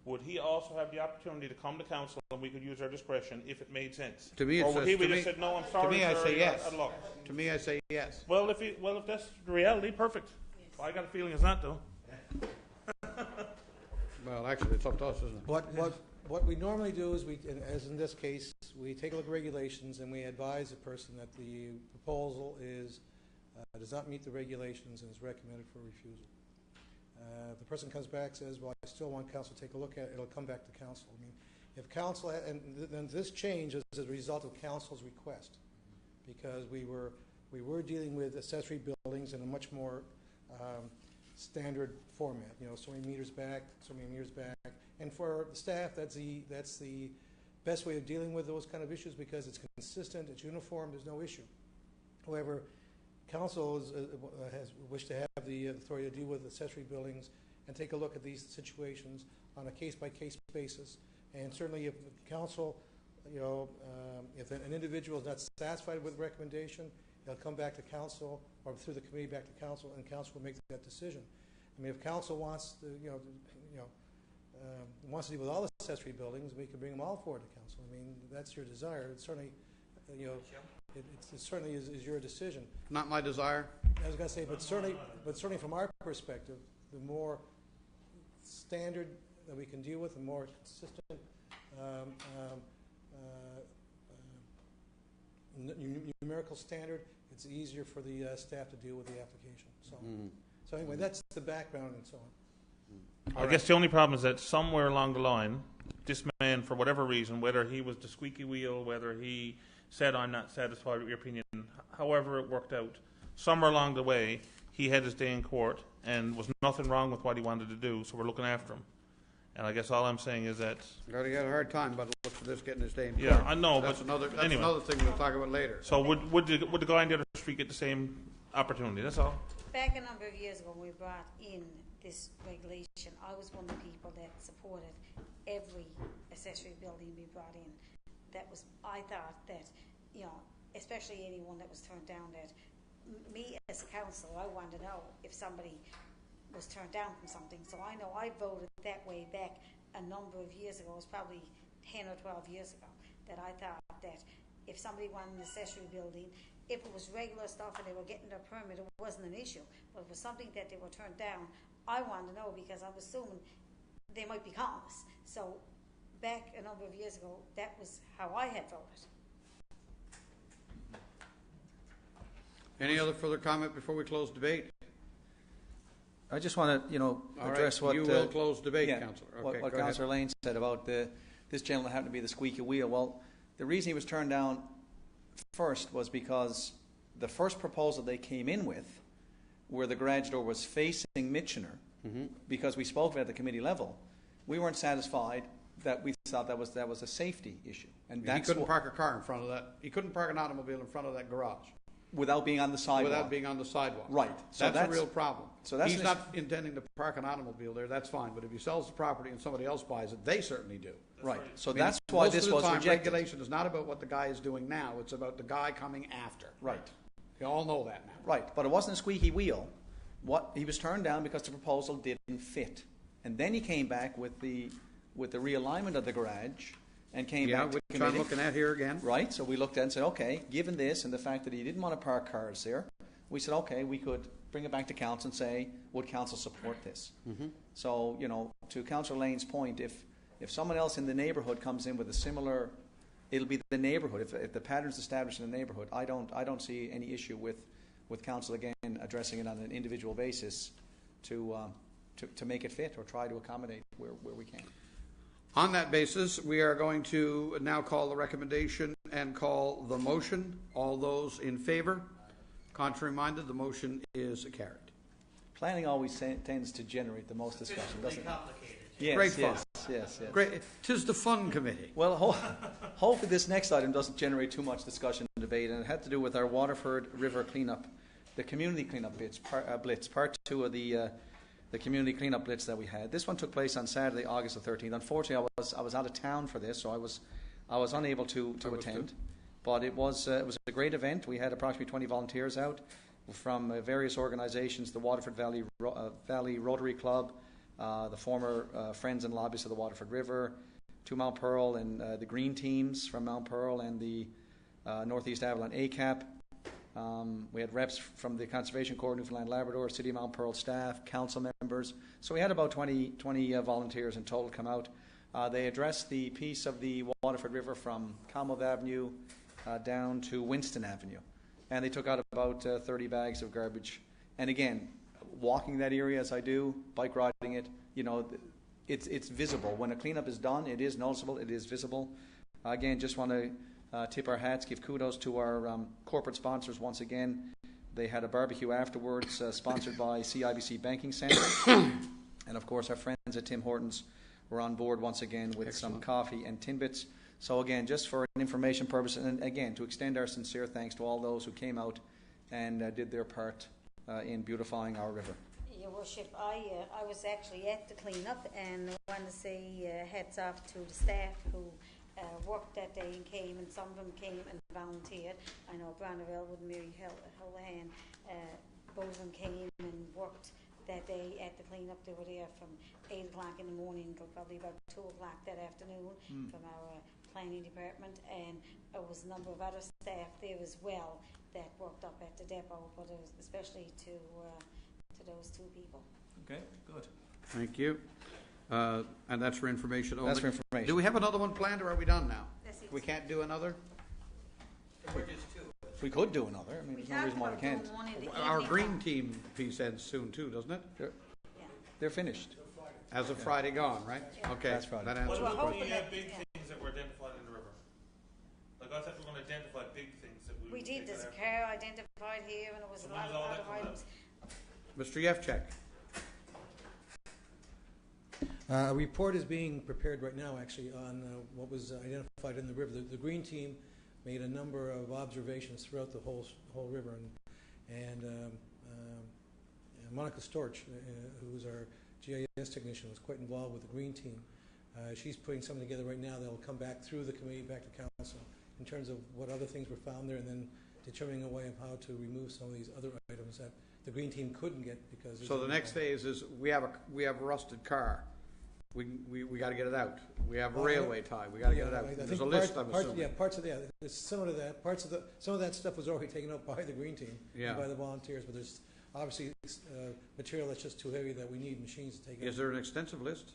Would he also have the opportunity to come to council and we could use our discretion if it made sense? To me, it or would says- he to just me- said, no, I'm To sorry, me, I sir, say yes. I'd luck. To me, I say yes. Well, if that's the reality, perfect. I got a feeling it's not, though. Well, actually, it's up to us, isn't it? What we normally do is as in this case, we take a look at regulations and we advise the person that the proposal does not meet the regulations and is recommended for refusal. If the person comes back and says, well, I still want council to take a look at it, it'll come back to council. I mean, if council, then this change is as a result of council's request, because we were dealing with accessory buildings in a much more standard format, so many meters back, so many meters back. And for the staff, that's the best way of dealing with those kind of issues, because it's consistent, it's uniform, there's no issue. However, council has wished to have the authority to deal with accessory buildings and take a look at these situations on a case-by-case basis. And certainly if council, if an individual is not satisfied with the recommendation, they'll come back to council or through the committee back to council, and council will make that decision. I mean, if council wants to, wants to deal with all the accessory buildings, we can bring them all forward to council. I mean, that's your desire. It's certainly, it certainly is your decision. Not my desire. I was going to say, but certainly from our perspective, the more standard that we can deal with, the more consistent numerical standard, it's easier for the staff to deal with the application. So, so anyway, that's the background and so on. I guess the only problem is that somewhere along the line, this man, for whatever reason, whether he was the squeaky wheel, whether he said, I'm not satisfied with your opinion, however it worked out, somewhere along the way, he had his day in court and was nothing wrong with what he wanted to do, so we're looking after him. And I guess all I'm saying is that... He had a hard time, but look for this getting his day in court. Yeah, I know, That's but another thing we'll talk about later. So would the guy on the other street get the same opportunity? That's all. Back a number of years ago, when we brought in this regulation, I was one of the people that supported every accessory building we brought in. I thought that, you know, especially anyone that was turned down, that me as a councillor, I wanted to know if somebody was turned down from something. So I know I voted that way back a number of years ago. It was probably 10 or 12 years ago, that I thought that if somebody wanted an accessory building, if it was regular stuff and they were getting their permit, it wasn't an issue. But if it was something that they were turned down, I wanted to know, because I'm assuming they might be homeless. So back a number of years ago, that was how I had voted. Any other further comment before we close debate? I just want to, All address right, what... you will close debate, yeah, Councillor. Okay, what go ahead. Councillor Lane said about this gentleman happened to be the squeaky wheel. Well, the reason he was turned down first was because the first proposal they came in with, where the garage door was facing Michener, because we spoke at the committee level, we weren't satisfied that we thought that was a safety issue. And He that's couldn't park a car in front of that. He couldn't park an automobile in front of that garage without being on the sidewalk. without being on the sidewalk. Right. So That's a real problem. So that's He's an not intending to park an automobile there. That's fine. But if he sells the property and somebody else buys it, they certainly do. Right. So I mean, that's why most this of the was time, rejected. regulation is not about what the guy is doing now. It's about the guy coming after. Right. You all know that now. Right. But it wasn't a squeaky wheel. He was turned down because the proposal didn't fit. And then he came back with the realignment of the garage and came back to which committee. I'm looking at here again. Right. So we looked at it and said, okay, given this and the fact that he didn't want to park cars there, we said, okay, we could bring it back to council and say, would council support this? So, to Councillor Lane's point, if someone else in the neighbourhood comes in with a similar, it'll be the neighbourhood. If the pattern's established in the neighbourhood, I don't see any issue with council again addressing it on an individual basis to make it fit or try to accommodate where we can. On that basis, we are going to now call the recommendation and call the motion. All those in favor? Contrary minded, the motion is carried. Planning always tends to generate the most discussion, doesn't it? Complicated. Yes, Great fun. Yes. Great. 'Tis the fun committee. Well, hopefully this next item doesn't generate too much discussion and debate, and it had to do with our Waterford River cleanup, the community cleanup blitz, part 2 of the community cleanup blitz that we had. This one took place on Saturday, August the 13th. Unfortunately, I was out of town for this, so I was unable to attend. But it was a great event. We had approximately 20 volunteers out from various organisations: the Waterford Valley Rotary Club, the former Friends and Lobbyists of the Waterford River, to Mount Pearl, and the Green Teams from Mount Pearl, and the Northeast Avalon ACAP. We had reps from the Conservation Corps, Newfoundland Labrador, City of Mount Pearl staff, council members. So we had about 20 volunteers in total come out. They addressed the piece of the Waterford River from Commonwealth Avenue down to Winston Avenue. And they took out about 30 bags of garbage. And again, walking that area as I do, bike riding it, it's visible. When a cleanup is done, it is noticeable, it is visible. Again, just want to tip our hats, give kudos to our corporate sponsors once again. They had a barbecue afterwards, sponsored by CIBC Banking Centre. And of course, our friends at Tim Hortons were on board once again with some coffee and Timbits. So again, just for an information purpose, and again, to extend our sincere thanks to all those who came out and did their part in beautifying our river. Your Worship, I was actually at the clean-up, and I want to say heads off to the staff who worked that day and came, and some of them came and volunteered. I know Brandon Elwood and Mary Holohan, both of them came and worked that day at the clean-up. They were there from 8 o'clock in the morning till probably about 2 o'clock that afternoon from our planning department, and there was a number of other staff there as well that worked up at the depot, but it was especially to those 2 people. Okay, good. Thank you. And that's for information only. That's for information. Do we have another one planned, or are we done now? That's it. We can't do another? We could do another. I mean, there's no reason why we can't. doing one in the Our evening green time. team piece ends soon too, doesn't it? Yeah. They're finished. As of Friday gone, right? Okay. That's Friday. That answers What the about question. the that- big yeah. things that were identified in the river? Like I thought we were going to identify big things that we We would did, take there's a out. car identified here, and it was So a when lot does of all that other come out? items. Mr. Yevchek. A report is being prepared right now, actually, on what was identified in the river. The green team made a number of observations throughout the whole river, and Monica Storch, who's our GIS technician, was quite involved with the green team. She's putting something together right now that will come back through the committee, back to council, in terms of what other things were found there, and then determining a way of how to remove some of these other items that the green team couldn't get because. So the next phase is we have a rusted car. We got to get it out. We have a railway tie. We got to get it out. I There's think a list, I'm parts, assuming. yeah, parts of that. There's similar to that. Some of that stuff was already taken up by the green team, Yeah. and by the volunteers. But there's obviously material that's just too heavy that we need machines to take Is out. there an extensive list?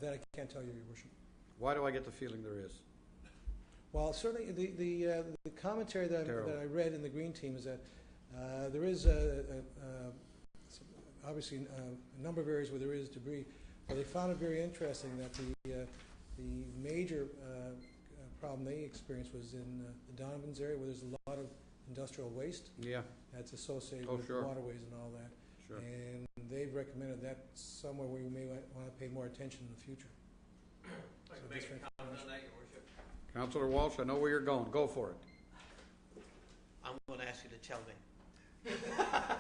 That I can't tell you, Your Worship. Why do I get the feeling there is? Well, certainly the commentary that Terrible. I read in the green team is that there is obviously a number of areas where there is debris. But they found it very interesting that the major problem they experienced was in the Donovan's area, where there's a lot of industrial waste Yeah, that's associated Oh, with sure. waterways and all that. sure. And they've recommended that somewhere where we may want to pay more attention in the future. Like So to make just a for comment on that, Your Worship. Councillor Walsh, I know where you're going. Go for it. I'm going to ask you to tell me.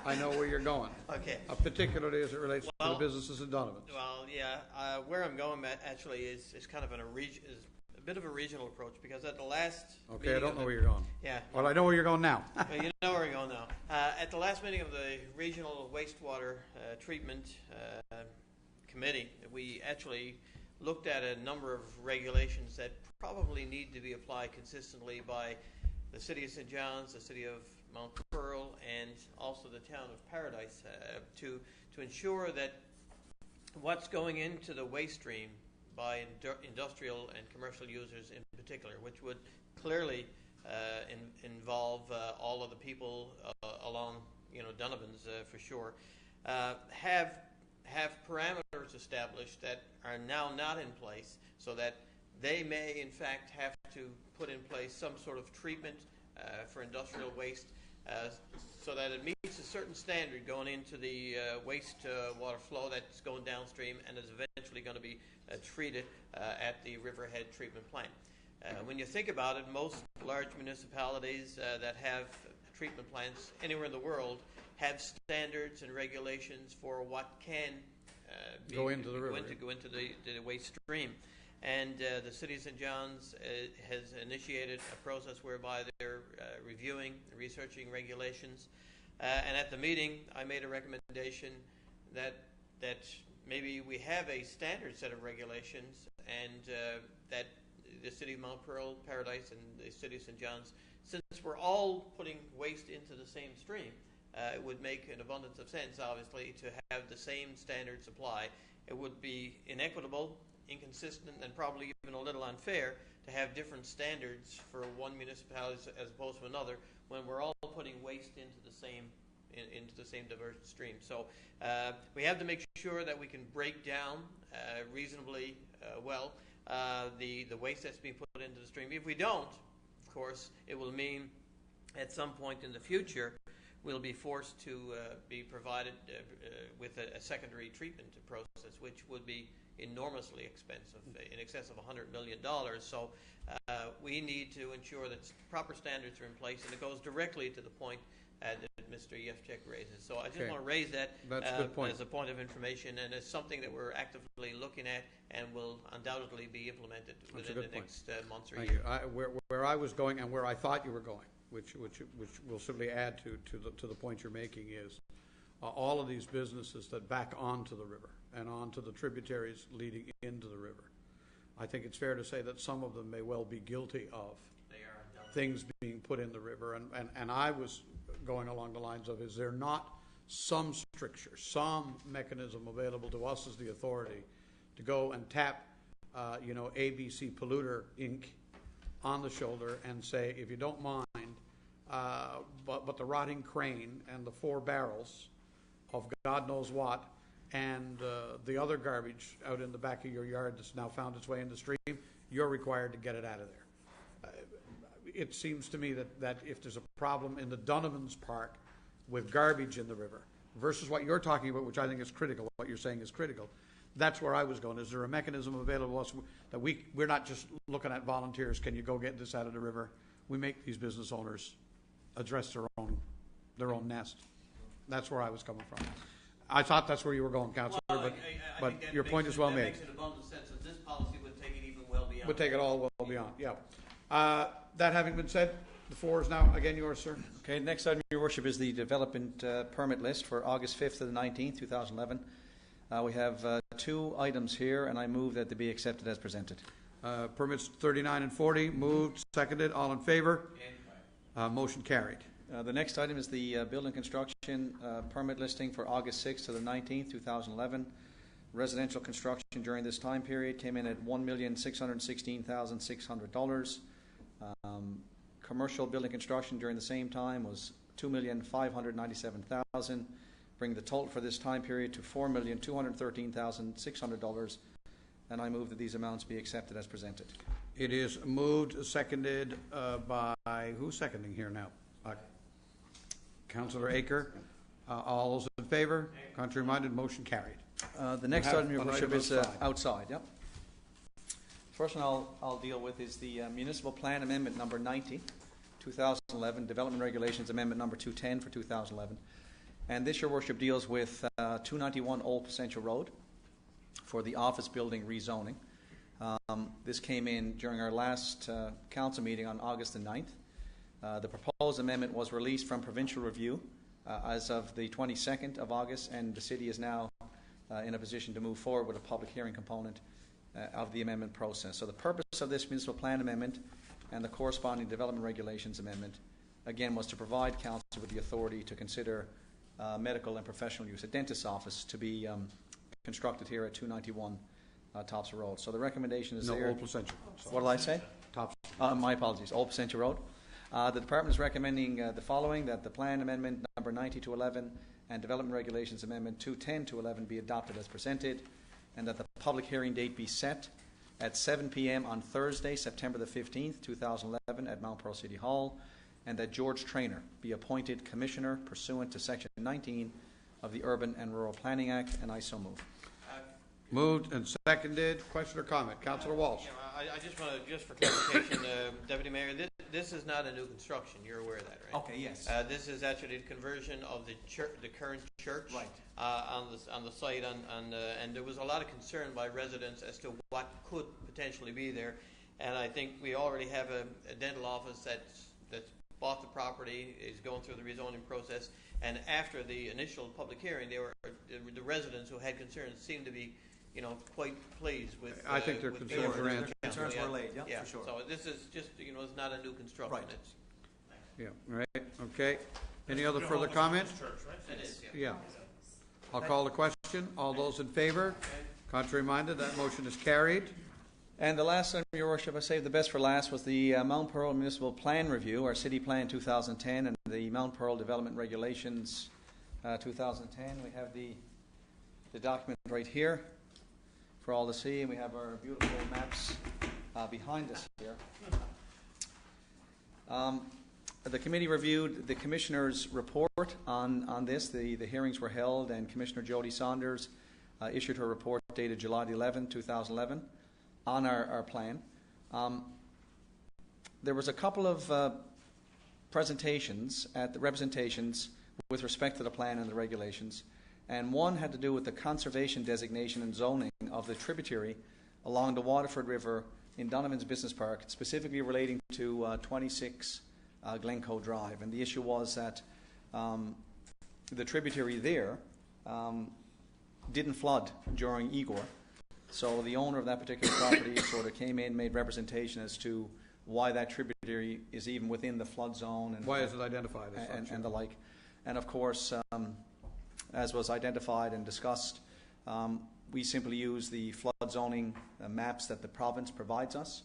I know where you're going, Okay. particularly as it relates to the Well- businesses in Donovan. Well, yeah. Where I'm going at actually is kind of is a bit of a regional approach, because at the last Okay, I meeting don't of know the- where you're going. Yeah. Well, I know where you're going now. Well, you know where we're going now. At the last meeting of the Regional Wastewater Treatment Committee, we actually looked at a number of regulations that probably need to be applied consistently by the City of St. John's, the City of Mount Pearl, and also the town of Paradise to ensure that what's going into the waste stream by industrial and commercial users in particular, which would clearly involve all of the people along, Donovan's for sure, have parameters established that are now not in place, so that they may in fact have to put in place some sort of treatment for industrial waste, so that it meets a certain standard going into the waste water flow that's going downstream and is eventually going to be treated at the Riverhead treatment plant. When you think about it, most large municipalities that have treatment plants anywhere in the world have standards and regulations for what can Go into the river. go into the waste stream. And the City of St. John's has initiated a process whereby they're reviewing and researching regulations. And at the meeting, I made a recommendation that maybe we have a standard set of regulations, and that the City of Mount Pearl, Paradise, and the City of St. John's, since we're all putting waste into the same stream, it would make an abundance of sense, obviously, to have the same standards apply. It would be inequitable, inconsistent, and probably even a little unfair to have different standards for one municipality as opposed to another when we're all putting waste into the same diversion stream. So we have to make sure that we can break down reasonably well the waste that's being put into the stream. If we don't, of course, it will mean at some point in the future we'll be forced to be provided with a secondary treatment process, which would be enormously expensive, in excess of $100 million. So we need to ensure that proper standards are in place, and it goes directly to the point that Mr. Yevchek raises. So I just Okay. want to raise that That's a good point. as a point of information, and it's something that we're actively looking at and will undoubtedly be implemented That's a within good the point. next months or Thank year. you. Where I was going and where I thought you were going, which will certainly add to the point you're making, is all of these businesses that back onto the river and onto the tributaries leading into the river. I think it's fair to say that some of them may well be guilty of They are things being put in the river. And I was going along the lines of, is there not some stricture, some mechanism available to us as the authority to go and tap, ABC Polluter Inc. on the shoulder and say, if you don't mind, but the rotting crane and the 4 barrels of God knows what, and the other garbage out in the back of your yard that's now found its way in the stream, you're required to get it out of there. It seems to me that if there's a problem in the Donovan's Park with garbage in the river versus what you're talking about, which I think is critical, what you're saying is critical, that's where I was going. Is there a mechanism available to us that we're not just looking at volunteers, can you go get this out of the river? We make these business owners address their own nest. That's where I was coming from. I thought that's where you were going, Councillor, but your point is well made. That makes an abundant sense that this policy would take it even well beyond. Would take it all well beyond, yeah. That having been said, the floor is now again yours, sir. Okay, next item, Your Worship, is the development permit list for August 5th to the 19th, 2011. We have 2 items here, and I move that they be accepted as presented. Permits 39 and 40, moved, seconded, all in favor? Motion carried. The next item is the building construction permit listing for August 6th to the 19th, 2011. Residential construction during this time period came in at $1,616,600. Commercial building construction during the same time was $2,597,000, bringing the total for this time period to $4,213,600. And I move that these amounts be accepted as presented. It is moved, seconded by, who's seconding here now? Councillor Aker. All those in favor? Contrary minded, motion carried. The next item, Your Worship, is outside. Yep. First one I'll deal with is the Municipal Plan Amendment number 90, 2011, Development Regulations Amendment number 210 for 2011. And this, Your Worship, deals with 291 Old Placentia Road for the office building rezoning. This came in during our last council meeting on August the 9th. The proposed amendment was released from provincial review as of the 22nd of August, and the city is now in a position to move forward with a public hearing component of the amendment process. So the purpose of this municipal plan amendment and the corresponding development regulations amendment, again, was to provide council with the authority to consider medical and professional use, a dentist's office, to be constructed here at 291 Topsa Road. So the recommendation is there. Old Placentia. What did I say? Topsa. My apologies. Old Placentia Road. The department is recommending the following: that the plan amendment number 90 to 11 and development regulations amendment 210 to 11 be adopted as presented, and that the public hearing date be set at 7 p.m. on Thursday, September the 15th, 2011 at Mount Pearl City Hall, and that George Traynor be appointed Commissioner pursuant to Section 19 of the Urban and Rural Planning Act, and I so move. Moved and seconded. Question or comment? Councillor Walsh. I just want to, just for clarification, Deputy Mayor, this is not a new construction. You're aware of that, right? Okay, yes. This is actually the conversion of the current church, right, on the site, and there was a lot of concern by residents as to what could potentially be there. And I think we already have a dental office that's bought the property, is going through the rezoning process, and after the initial public hearing, the residents who had concerns seemed to be, quite pleased with. I think their concerns were answered. Concerns were laid, yeah, for sure. So this is just, it's not a new construction. Right. It's, Yeah, right, okay. Any other further comment? it is, Yeah. I'll call the question. All those in favor? Contrary minded, that motion is carried. And the last item, Your Worship, I saved the best for last, was the Mount Pearl Municipal Plan Review, our City Plan 2010, and the Mount Pearl Development Regulations 2010. We have the document right here for all to see, and we have our beautiful maps behind us here. The committee reviewed the Commissioner's report on this. The hearings were held, and Commissioner Jody Saunders issued her report dated July 11, 2011, on our plan. There was a couple of presentations at the representations with respect to the plan and the regulations, and one had to do with the conservation designation and zoning of the tributary along the Waterford River in Donovan's Business Park, specifically relating to 26 Glencoe Drive. And the issue was that the tributary there didn't flood during Igor. So the owner of that particular property sort of came in, made representation as to why that tributary is even within the flood zone. And why is it identified as such? And the like. And of course, as was identified and discussed, we simply use the flood zoning maps that the province provides us,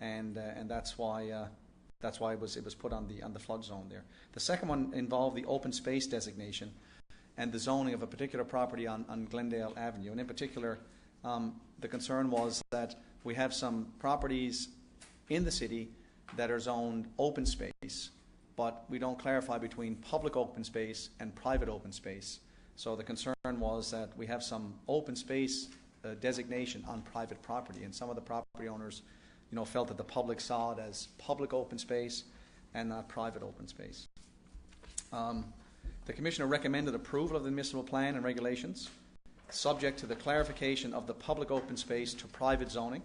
and that's why it was put on the flood zone there. The second one involved the open space designation and the zoning of a particular property on Glendale Avenue, and in particular, the concern was that we have some properties in the city that are zoned open space, but we don't clarify between public open space and private open space. So the concern was that we have some open space designation on private property, and some of the property owners, felt that the public saw it as public open space and not private open space. The Commissioner recommended approval of the municipal plan and regulations, subject to the clarification of the public open space to private zoning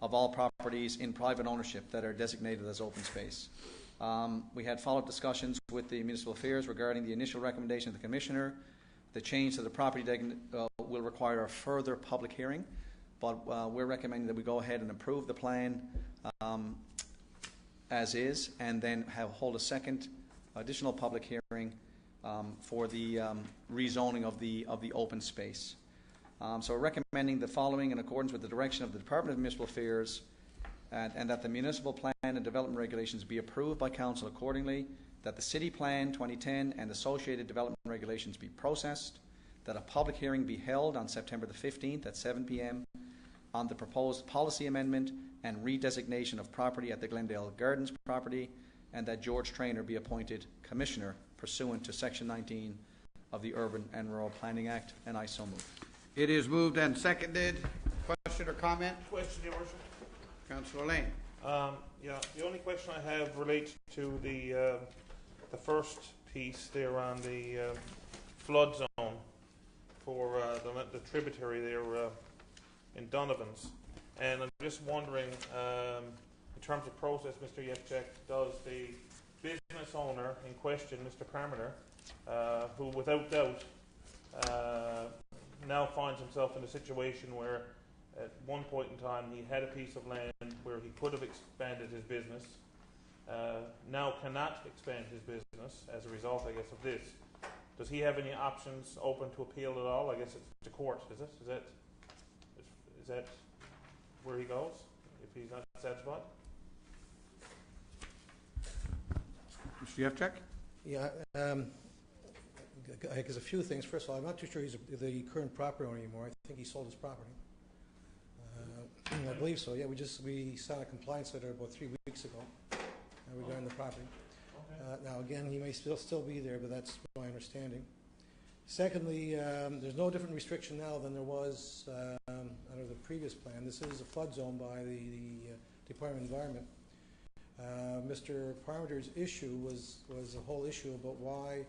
of all properties in private ownership that are designated as open space. We had follow-up discussions with the Municipal Affairs regarding the initial recommendation of the Commissioner. The change to the property will require a further public hearing, but we're recommending that we go ahead and approve the plan as is, and then hold a second additional public hearing for the rezoning of the open space. So we're recommending the following in accordance with the direction of the Department of Municipal Affairs, and that the municipal plan and development regulations be approved by Council accordingly, that the City Plan 2010 and associated development regulations be processed, that a public hearing be held on September the 15th at 7 p.m. on the proposed policy amendment and redesignation of property at the Glendale Gardens property, and that George Traynor be appointed Commissioner pursuant to Section 19 of the Urban and Rural Planning Act, and I so move. It is moved and seconded. Question or comment? Question, Your Worship. Councillor Lane. The only question I have relates to the first piece there on the flood zone for the tributary there in Donovan's, and I'm just wondering, in terms of process, Mr. Yepchek, does the business owner in question, Mr. Parmenter, who without doubt now finds himself in a situation where at one point in time he had a piece of land where he could have expanded his business, now cannot expand his business as a result, I guess, of this. Does he have any options open to appeal at all? I guess it's to court, is it? Is that where he goes if he's not satisfied? Mr. Yevchek? Yeah, there's a few things. First of all, I'm not too sure he's the current property owner anymore. I think he sold his property. I believe so. Yeah, we signed a compliance letter about 3 weeks ago regarding the property. Okay. Now, again, he may still be there, but that's my understanding. Secondly, there's no different restriction now than there was under the previous plan. This is a flood zone by the Department of Environment. Mr. Parmenter's issue was a whole issue about why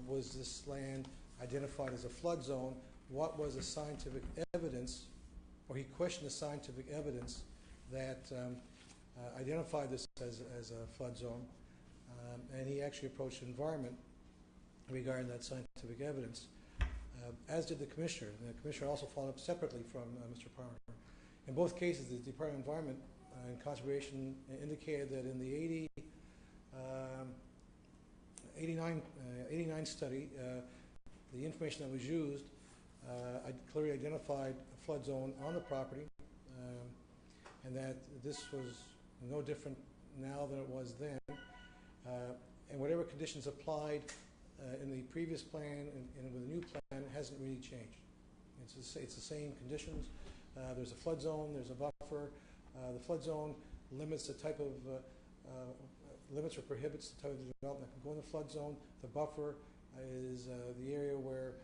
was this land identified as a flood zone. What was the scientific evidence, or he questioned the scientific evidence that identified this as a flood zone, and he actually approached the environment regarding that scientific evidence, as did the Commissioner. And the Commissioner also followed up separately from Mr. Parmenter. In both cases, the Department of Environment and Conservation indicated that in the 89 study, the information that was used clearly identified a flood zone on the property, and that this was no different now than it was then. And whatever conditions applied in the previous plan and with the new plan hasn't really changed. It's the same conditions. There's a flood zone, there's a buffer. The flood zone limits the type of limits or prohibits the type of development that can go in the flood zone. The buffer is the area where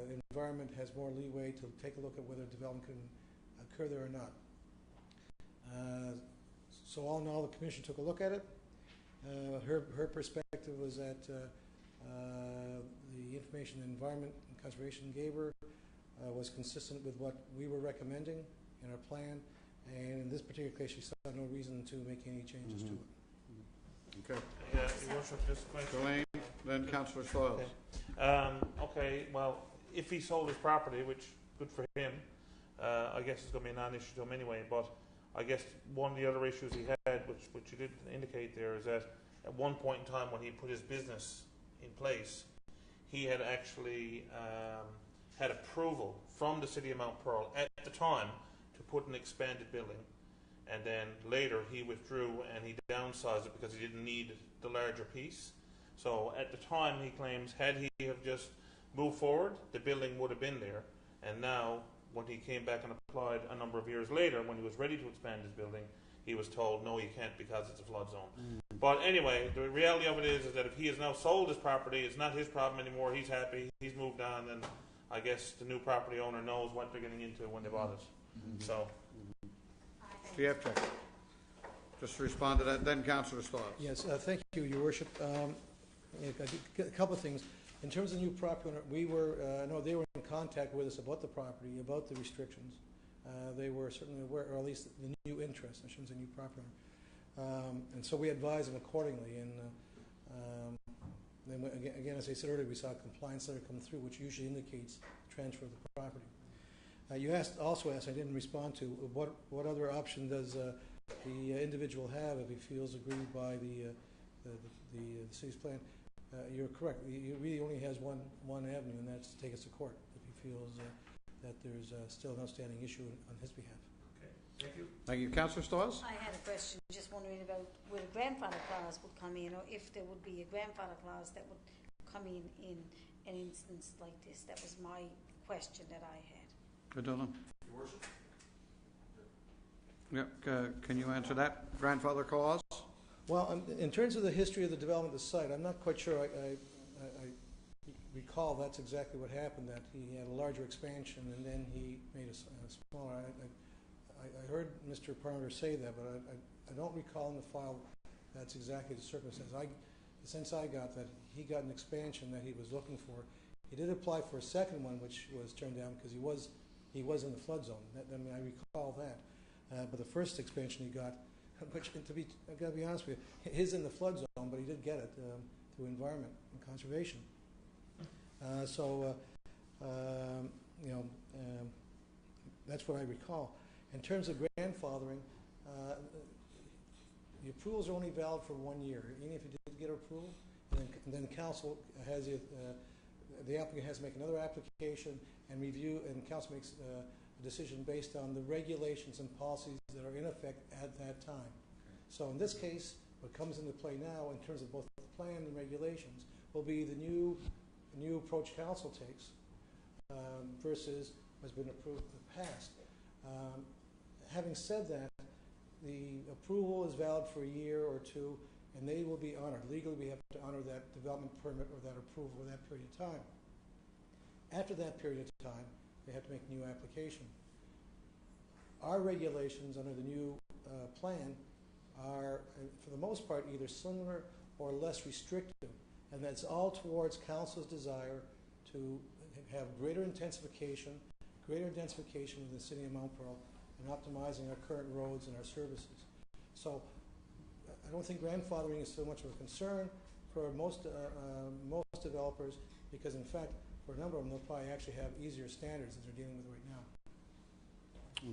the environment has more leeway to take a look at whether development can occur there or not. So all in all, the Commission took a look at it. Her perspective was that the information the Environment and Conservation gave her was consistent with what we were recommending in our plan, and in this particular case, she saw no reason to make any changes to it. Okay. Yeah, Your Worship, just a question. Delane, then Councillor Soils. Okay, well, if he sold his property, which good for him, I guess it's going to be a non-issue to him anyway, but I guess one of the other issues he had, which you did indicate there, is that at one point in time when he put his business in place, he had actually had approval from the City of Mount Pearl at the time to put an expanded building. And then later he withdrew and he downsized it because he didn't need the larger piece. So at the time, he claims, had he have just moved forward, the building would have been there. And now, when he came back and applied a number of years later, when he was ready to expand his building, he was told, no, you can't because it's a flood zone. But anyway, the reality of it is that if he has now sold his property, it's not his problem anymore. He's happy. He's moved on. And I guess the new property owner knows what they're getting into when they bought it. So. Jeff, just to respond to that, then Councillor Stiles. Yes, thank you, Your Worship. A couple of things. In terms of the new property owner, we were, no, they were in contact with us about the property, about the restrictions. They were certainly aware, or at least the new interest, I shouldn't say new property owner. And so we advised them accordingly. And then again, as I said earlier, we saw a compliance letter come through, which usually indicates transfer of the property. You also asked, I didn't respond to, what other option does the individual have if he feels aggrieved by the city's plan? You're correct. He really only has one avenue, and that's to take us to court if he feels that there's still an outstanding issue on his behalf. Okay, thank you. Thank you. Councillor Stiles? I had a question, just wondering about where a grandfather clause would come in, or if there would be a grandfather clause that would come in an instance like this. That was my question that I had. I don't know. Your Worship. Yeah, can you answer that? Grandfather clause? Well, in terms of the history of the development of the site, I'm not quite sure I recall that's exactly what happened, that he had a larger expansion and then he made a smaller. I heard Mr. Parmenter say that, but I don't recall in the file that's exactly the circumstance. The sense I got that he got an expansion that he was looking for. He did apply for a second one, which was turned down because he was in the flood zone. I recall that. But the first expansion he got, which, I've got to be honest with you, is in the flood zone, but he did get it through environment and conservation. That's what I recall. In terms of grandfathering, the approvals are only valid for 1 year. Even if you did get approval, and then council has the applicant has to make another application and review, and council makes a decision based on the regulations and policies that are in effect at that time. Okay. So in this case, what comes into play now in terms of both the plan and regulations will be the new approach council takes versus what's been approved in the past. Having said that, the approval is valid for a year or two, and they will be honored. Legally, we have to honor that development permit or that approval for that period of time. After that period of time, they have to make a new application. Our regulations under the new plan are, for the most part, either similar or less restrictive, and that's all towards council's desire to have greater intensification in the city of Mount Pearl, and optimizing our current roads and our services. So I don't think grandfathering is so much of a concern for most developers, because in fact, for a number of them, they'll probably actually have easier standards that they're dealing with right now.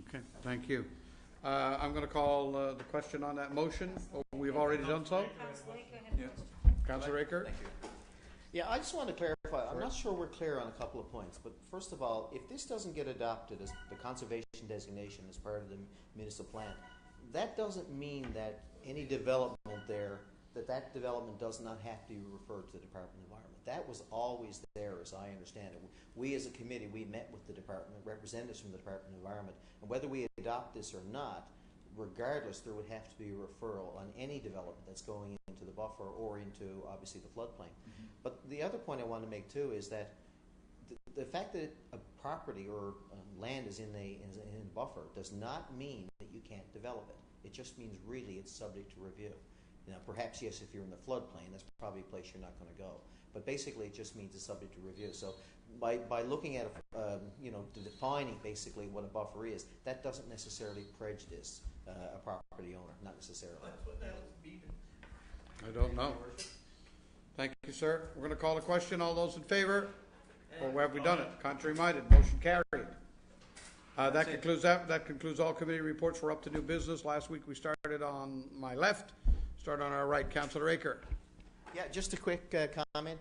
Okay, thank you. I'm going to call the question on that motion. We've already done so. Councillor Aker. Thank you. Yeah, I just want to clarify. I'm not sure we're clear on a couple of points, but first of all, if this doesn't get adopted as the conservation designation as part of the municipal plan, that doesn't mean that any development there, that development does not have to be referred to the Department of Environment. That was always there, as I understand it. We as a committee, we met with the department, representatives from the Department of Environment, and whether we adopt this or not, regardless, there would have to be a referral on any development that's going into the buffer or into, obviously, the floodplain. Mm-hmm. But the other point I want to make, too, is that the fact that a property or land is in a buffer does not mean that you can't develop it. It just means really it's subject to review. Now, perhaps, yes, if you're in the floodplain, that's probably a place you're not going to go. But basically, it just means it's subject to review. So by looking at, defining basically what a buffer is, that doesn't necessarily prejudice a property owner, not necessarily. I don't know. Thank you, sir. We're going to call a question. All those in favor? Or where have we done it? Contrary-minded. Motion carried. That concludes all committee reports. We're up to new business. Last week we started on my left. Start on our right. Councillor Aker. Yeah, just a quick comment.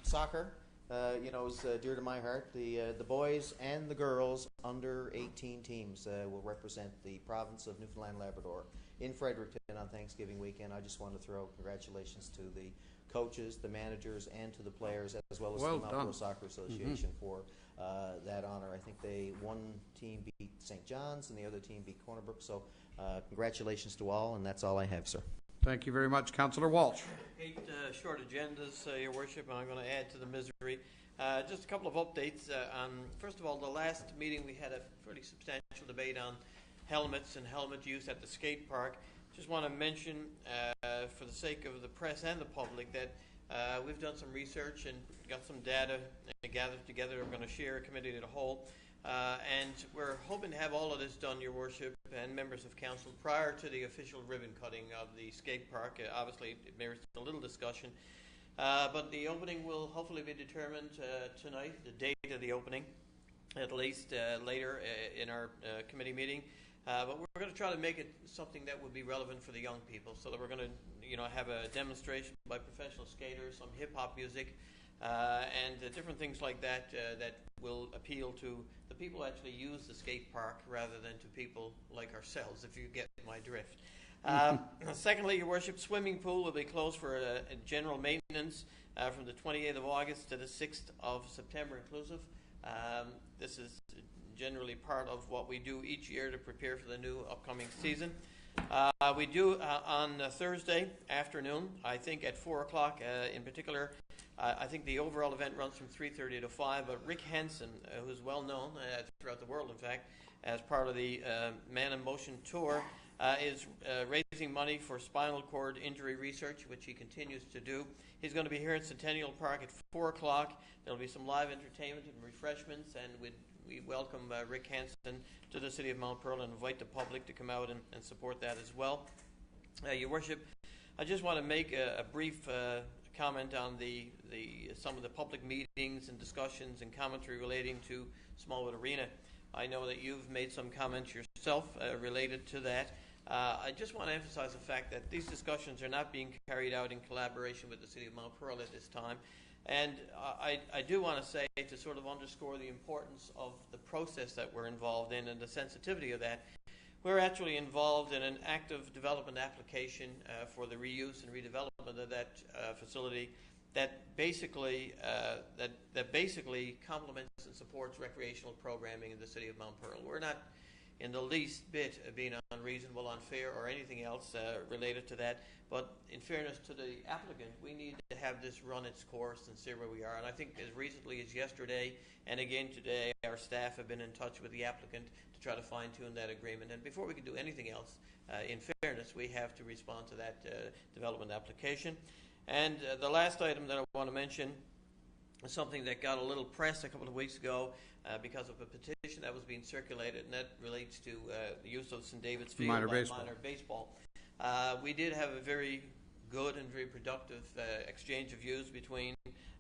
Soccer is dear to my heart. The boys and the girls under 18 teams will represent the province of Newfoundland and Labrador in Fredericton on Thanksgiving weekend. I just want to throw congratulations to the coaches, the managers, and to the players, as well as Well the Mount done. Pearl Soccer Association for that honor. I think one team beat St. John's and the other team beat Corner Brook. So congratulations to all, and that's all I have, sir. Thank you very much. Councillor Walsh. 8 short agendas, Your Worship, and I'm going to add to the misery. Just a couple of updates. First of all, the last meeting we had a fairly substantial debate on helmets and helmet use at the skate park. Just want to mention, for the sake of the press and the public, that we've done some research and got some data gathered together. We're going to share a committee to the whole. And we're hoping to have all of this done, Your Worship, and members of council, prior to the official ribbon cutting of the skate park. Obviously, it merits a little discussion. But the opening will hopefully be determined tonight, the date of the opening, at least later in our committee meeting. But we're going to try to make it something that would be relevant for the young people, so that we're going to have a demonstration by professional skaters, some hip-hop music, and different things like that that will appeal to the people who actually use the skate park rather than to people like ourselves, if you get my drift. Secondly, Your Worship, swimming pool will be closed for a general maintenance from the 28th of August to the 6th of September inclusive. This is generally part of what we do each year to prepare for the new upcoming season. We do on Thursday afternoon, I think at 4 o'clock in particular. I think the overall event runs from 3:30 to 5, but Rick Hansen, who's well known throughout the world, in fact, as part of the Man in Motion Tour, is raising money for spinal cord injury research, which he continues to do. He's going to be here at Centennial Park at 4 o'clock. There'll be some live entertainment and refreshments, and we welcome Rick Hansen to the City of Mount Pearl and invite the public to come out and support that as well. Your Worship, I just want to make a brief comment on some of the public meetings and discussions and commentary relating to Smallwood Arena. I know that you've made some comments yourself related to that. I just want to emphasize the fact that these discussions are not being carried out in collaboration with the City of Mount Pearl at this time. And I do want to say, to sort of underscore the importance of the process that we're involved in and the sensitivity of that, we're actually involved in an active development application for the reuse and redevelopment of that facility that basically complements and supports recreational programming in the City of Mount Pearl. We're not in the least bit being unreasonable, unfair, or anything else related to that. But in fairness to the applicant, we need to have this run its course and see where we are. And I think as recently as yesterday and again today, our staff have been in touch with the applicant to try to fine-tune that agreement. And before we can do anything else, in fairness, we have to respond to that development application. And the last item that I want to mention is something that got a little press a couple of weeks ago because of a petition that was being circulated, and that relates to the use of St. David's Field Minor by baseball. minor baseball. We did have a very good and very productive exchange of views between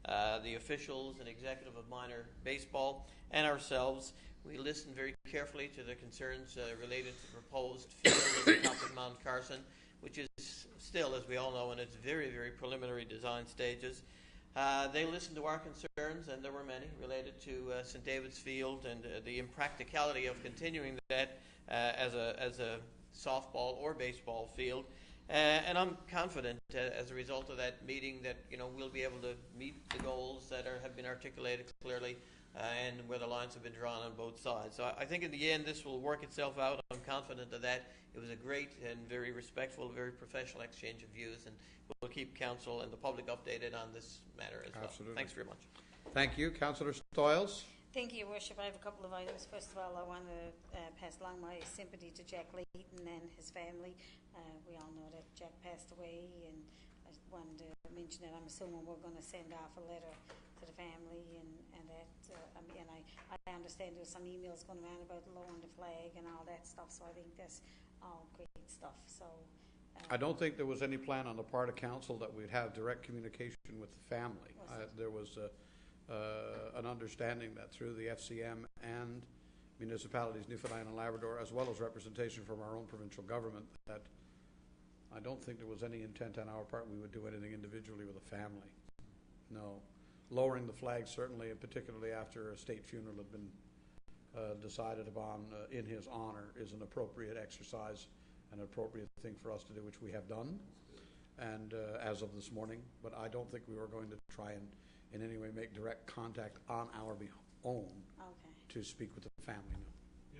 the officials and executive of minor baseball and ourselves. We listened very carefully to the concerns related to the proposed field at the top of Mount Carson, which is still, as we all know, in its very, very preliminary design stages. They listened to our concerns, and there were many, related to St. David's Field and the impracticality of continuing that as a softball or baseball field. And I'm confident, as a result of that meeting, that we'll be able to meet the goals that have been articulated clearly, and where the lines have been drawn on both sides. So I think in the end this will work itself out. I'm confident of that. It was a great and very respectful, very professional exchange of views, and we'll keep council and the public updated on this matter as well. Absolutely. Thanks very much. Thank you. Councillor Stoyles. Thank you, Your Worship. I have a couple of items. First of all, I want to pass along my sympathy to Jack Layton and his family. We all know that Jack passed away, and I wanted to mention that I'm assuming we're going to send off a letter to the family, and that I understand there's some emails going around about lowering the flag and all that stuff, so I think that's all great stuff. So I don't think there was any plan on the part of council that we'd have direct communication with the family. There was an understanding that through the FCM and municipalities, Newfoundland and Labrador, as well as representation from our own provincial government, that I don't think there was any intent on our part we would do anything individually with a family. No. lowering the flag certainly, and particularly after a state funeral had been decided upon in his honor, is an appropriate exercise, an appropriate thing for us to do, which we have done, and as of this morning. But I don't think we were going to try and in any way make direct contact on our own to speak with the family.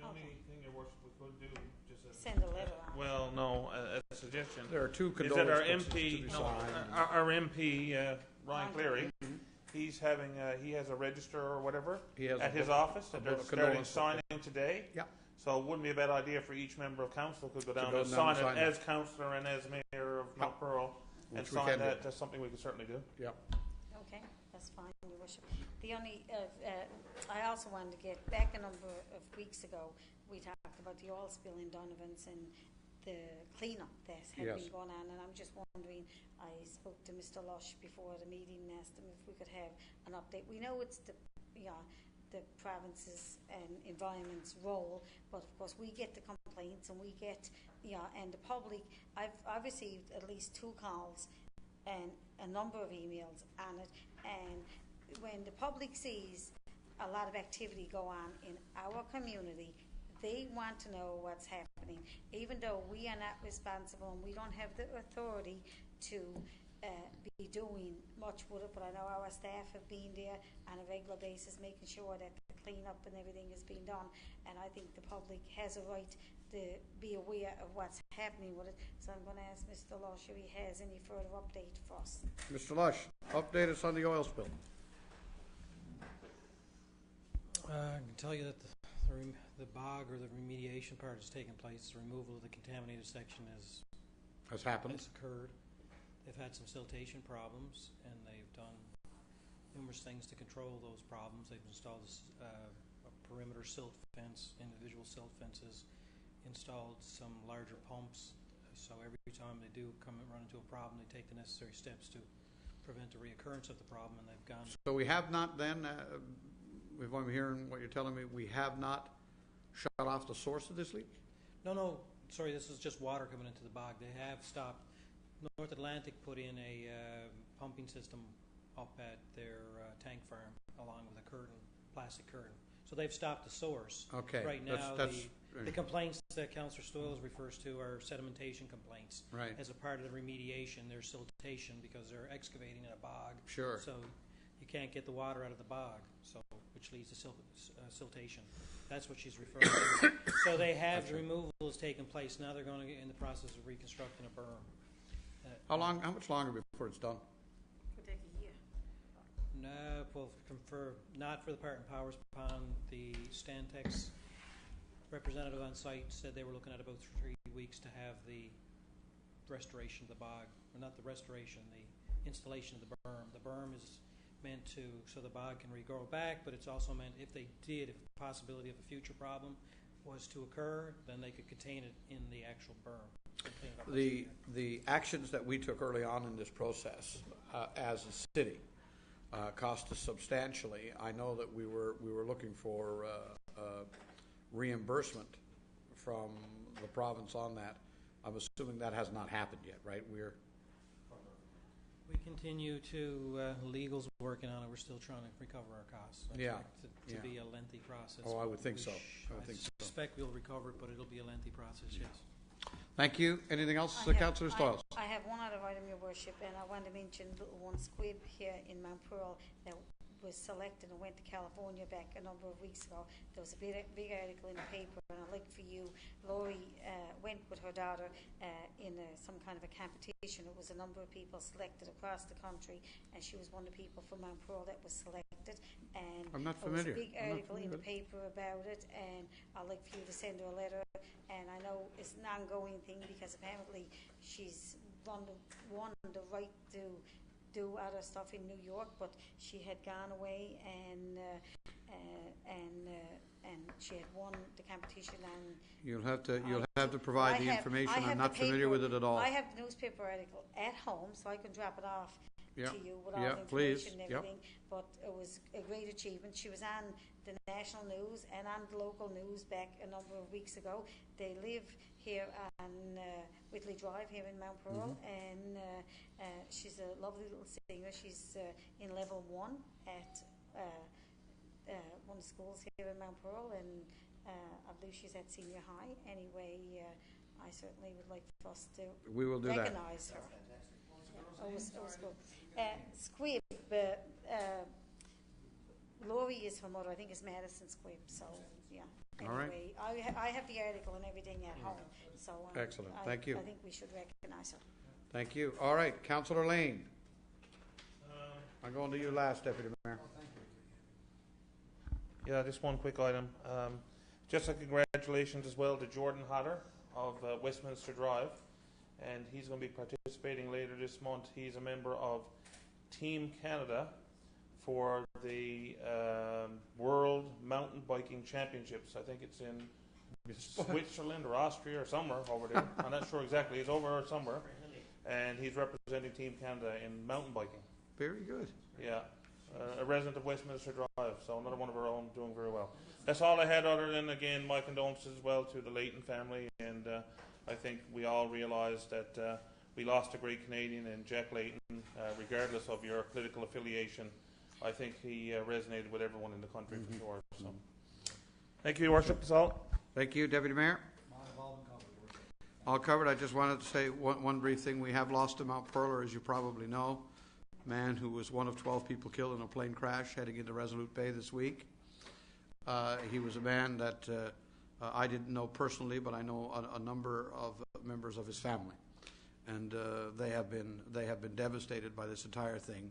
No. The only thing, Your Worship, we could do, just Send a letter out. well, no, a suggestion. There are two Is condolence that our books to MP, be no, signed. our MP, Ryan Cleary, Mhm. he's having, he has a register or whatever He has at a his book- office a that book- they're a starting condolence book, signing today. Yeah. So it wouldn't be a bad idea for each member of council could go down go and down sign and it sign as councillor and as mayor of Mount Pearl and Which we sign can do. that. That's something we could certainly do. Yeah. Okay, that's fine, Your Worship. The only, I also wanted to get back a number of weeks ago, we talked about the oil spill in Donovan's and the cleanup that had Yes. been going on, and I'm just wondering, I spoke to Mr. Lush before the meeting and asked him if we could have an update. We know it's the province's and environment's role, but of course we get the complaints and we get, and the public, I've received at least 2 calls and a number of emails on it, and when the public sees a lot of activity go on in our community, they want to know what's happening, even though we are not responsible and we don't have the authority to be doing much with it. But I know our staff have been there on a regular basis, making sure that the cleanup and everything is being done, and I think the public has a right to be aware of what's happening with it. So I'm going to ask Mr. Lush if he has any further update for us. Mr. Lush, update us on the oil spill. I can tell you that the bog or the remediation part has taken place. The removal of the contaminated section Has happened. has occurred. They've had some siltation problems, and they've done numerous things to control those problems. They've installed a perimeter silt fence, individual silt fences, installed some larger pumps. So every time they do come and run into a problem, they take the necessary steps to prevent the reoccurrence of the problem, and they've gone. So we have not then, if I'm hearing what you're telling me, we have not shut off the source of this leak? No, sorry, this is just water coming into the bog. They have stopped. North Atlantic put in a pumping system up at their tank farm along with a plastic curtain. So they've stopped the source. Okay. Right now, that's the complaints that Councillor Stoyles refers to are sedimentation complaints. right. As a part of the remediation, there's siltation because they're excavating in a bog. Sure. So you can't get the water out of the bog, which leads to siltation. That's what she's referring to. So they have, the removal has taken place. Now they're going to get in the process of reconstructing a berm. How much longer before it's done? Could take a year. No, well, not for the part in Powers Pond. The Stantex representative on site said they were looking at about 3 weeks to have the restoration of the bog, or not the restoration, the installation of the berm. The berm is meant so the bog can regrow back, but it's also meant if the possibility of a future problem was to occur, then they could contain it in the actual berm. The actions that we took early on in this process as a city cost us substantially. I know that we were looking for reimbursement from the province on that. I'm assuming that has not happened yet, right? We continue to, legal's working on it. We're still trying to recover our costs. I Yeah, expect to be a lengthy process. Oh, I would think We so. I would think so. suspect we'll recover it, but it'll be a lengthy process, yes. Thank you. Anything else, Councillor Stoyles? I have one other item, Your Worship, and I want to mention little one squib here in Mount Pearl that was selected and went to California back a number of weeks ago. There was a big article in the paper, and I'd like for you, Laurie went with her daughter in some kind of a competition. It was a number of people selected across the country, and she was one of the people from Mount Pearl that was selected. And I'm not there was familiar. a big article in the paper about it, and I'd like for you to send her a letter. And I know it's an ongoing thing because apparently she's won the right to do other stuff in New York, but she had gone away and she had won the competition. And You'll have to provide the information. I'm not familiar with it at all. I have the newspaper article at home, so I can drop it off Yeah. to you with all Yeah, the please. information and Yep. everything. But it was a great achievement. She was on the national news and on the local news back a number of weeks ago. They live here on Whitley Drive here in Mount Pearl, and she's a lovely little singer. She's in level 1 at one of the schools here in Mount Pearl, and I believe she's at senior high. Anyway, I certainly would like for us to We will do that. recognize her. It was good. Squibb, Laurie is her mother. I think it's Madison Squibb. So yeah. All right. Anyway, I have the article and everything at home. So Excellent. Thank you. I think we should recognize her. Thank you. All right, Councillor Lane. I'm going to you last, Deputy Mayor. Yeah, just one quick item. Just a congratulations as well to Jordan Hodder of Westminster Drive, and he's going to be participating later this month. He's a member of Team Canada for the World Mountain Biking Championships. I think it's in Switzerland or Austria or somewhere over there. I'm not sure exactly. He's over somewhere, and he's representing Team Canada in mountain biking. Very good. Yeah. A resident of Westminster Drive, so another one of our own doing very well. That's all I had, other than, again, my condolences as well to the Leighton family, and I think we all realise that we lost a great Canadian in Jack Leighton, regardless of your political affiliation. I think he resonated with everyone in the country for sure. So, thank you, Your Worship. That's all. Thank you, Deputy Mayor. All covered. I just wanted to say one brief thing. We have lost a Mount Pearler, as you probably know. Man who was one of 12 people killed in a plane crash heading into Resolute Bay this week. He was a man that I didn't know personally, but I know a number of members of his family, and they have been devastated by this entire thing.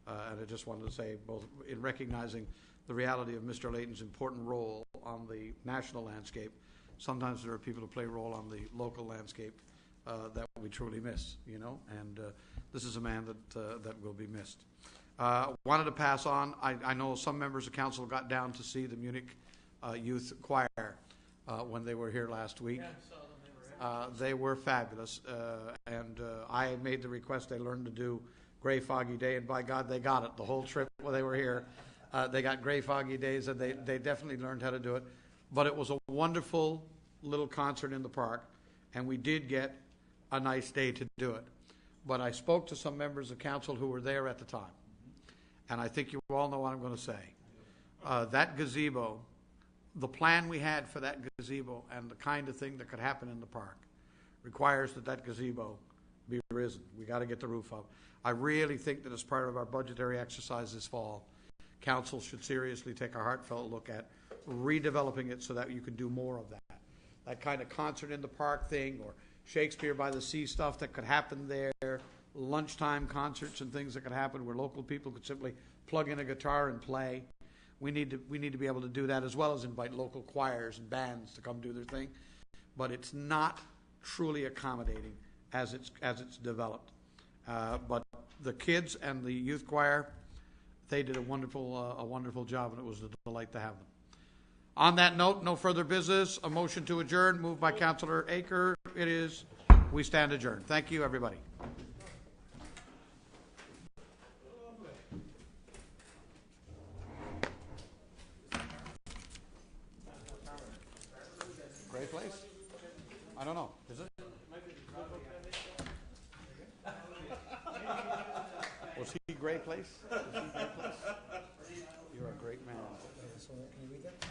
And I just wanted to say, both in recognizing the reality of Mr. Leighton's important role on the national landscape, sometimes there are people who play a role on the local landscape that we truly miss, and this is a man that will be missed. Wanted to pass on, I know some members of council got down to see the Munich Youth Choir when they were here last week. Yeah, I saw them. They were fabulous, and I made the request they learn to do Grey Foggy Day, and by God, they got it. The whole trip while they were here, they got Grey Foggy Days, and they definitely learned how to do it. But it was a wonderful little concert in the park, and we did get a nice day to do it. But I spoke to some members of council who were there at the time, and I think you all know what I'm going to say. That gazebo, the plan we had for that gazebo and the kind of thing that could happen in the park requires that gazebo be risen. We got to get the roof up. I really think that as part of our budgetary exercise this fall, council should seriously take a heartfelt look at redeveloping it so that you can do more of that. That kind of concert in the park thing, or Shakespeare by the Sea stuff that could happen there, lunchtime concerts and things that could happen where local people could simply plug in a guitar and play. We need to be able to do that, as well as invite local choirs and bands to come do their thing. But it's not truly accommodating as it's developed. But the kids and the youth choir, they did a wonderful job, and it was a delight to have them. On that note, no further business. A motion to adjourn, moved by Councillor Aker. It is. We stand adjourned. Thank you, everybody. Great place? I don't know. Is it? Was he great place? Was he great place? You're a great man. So can you read that?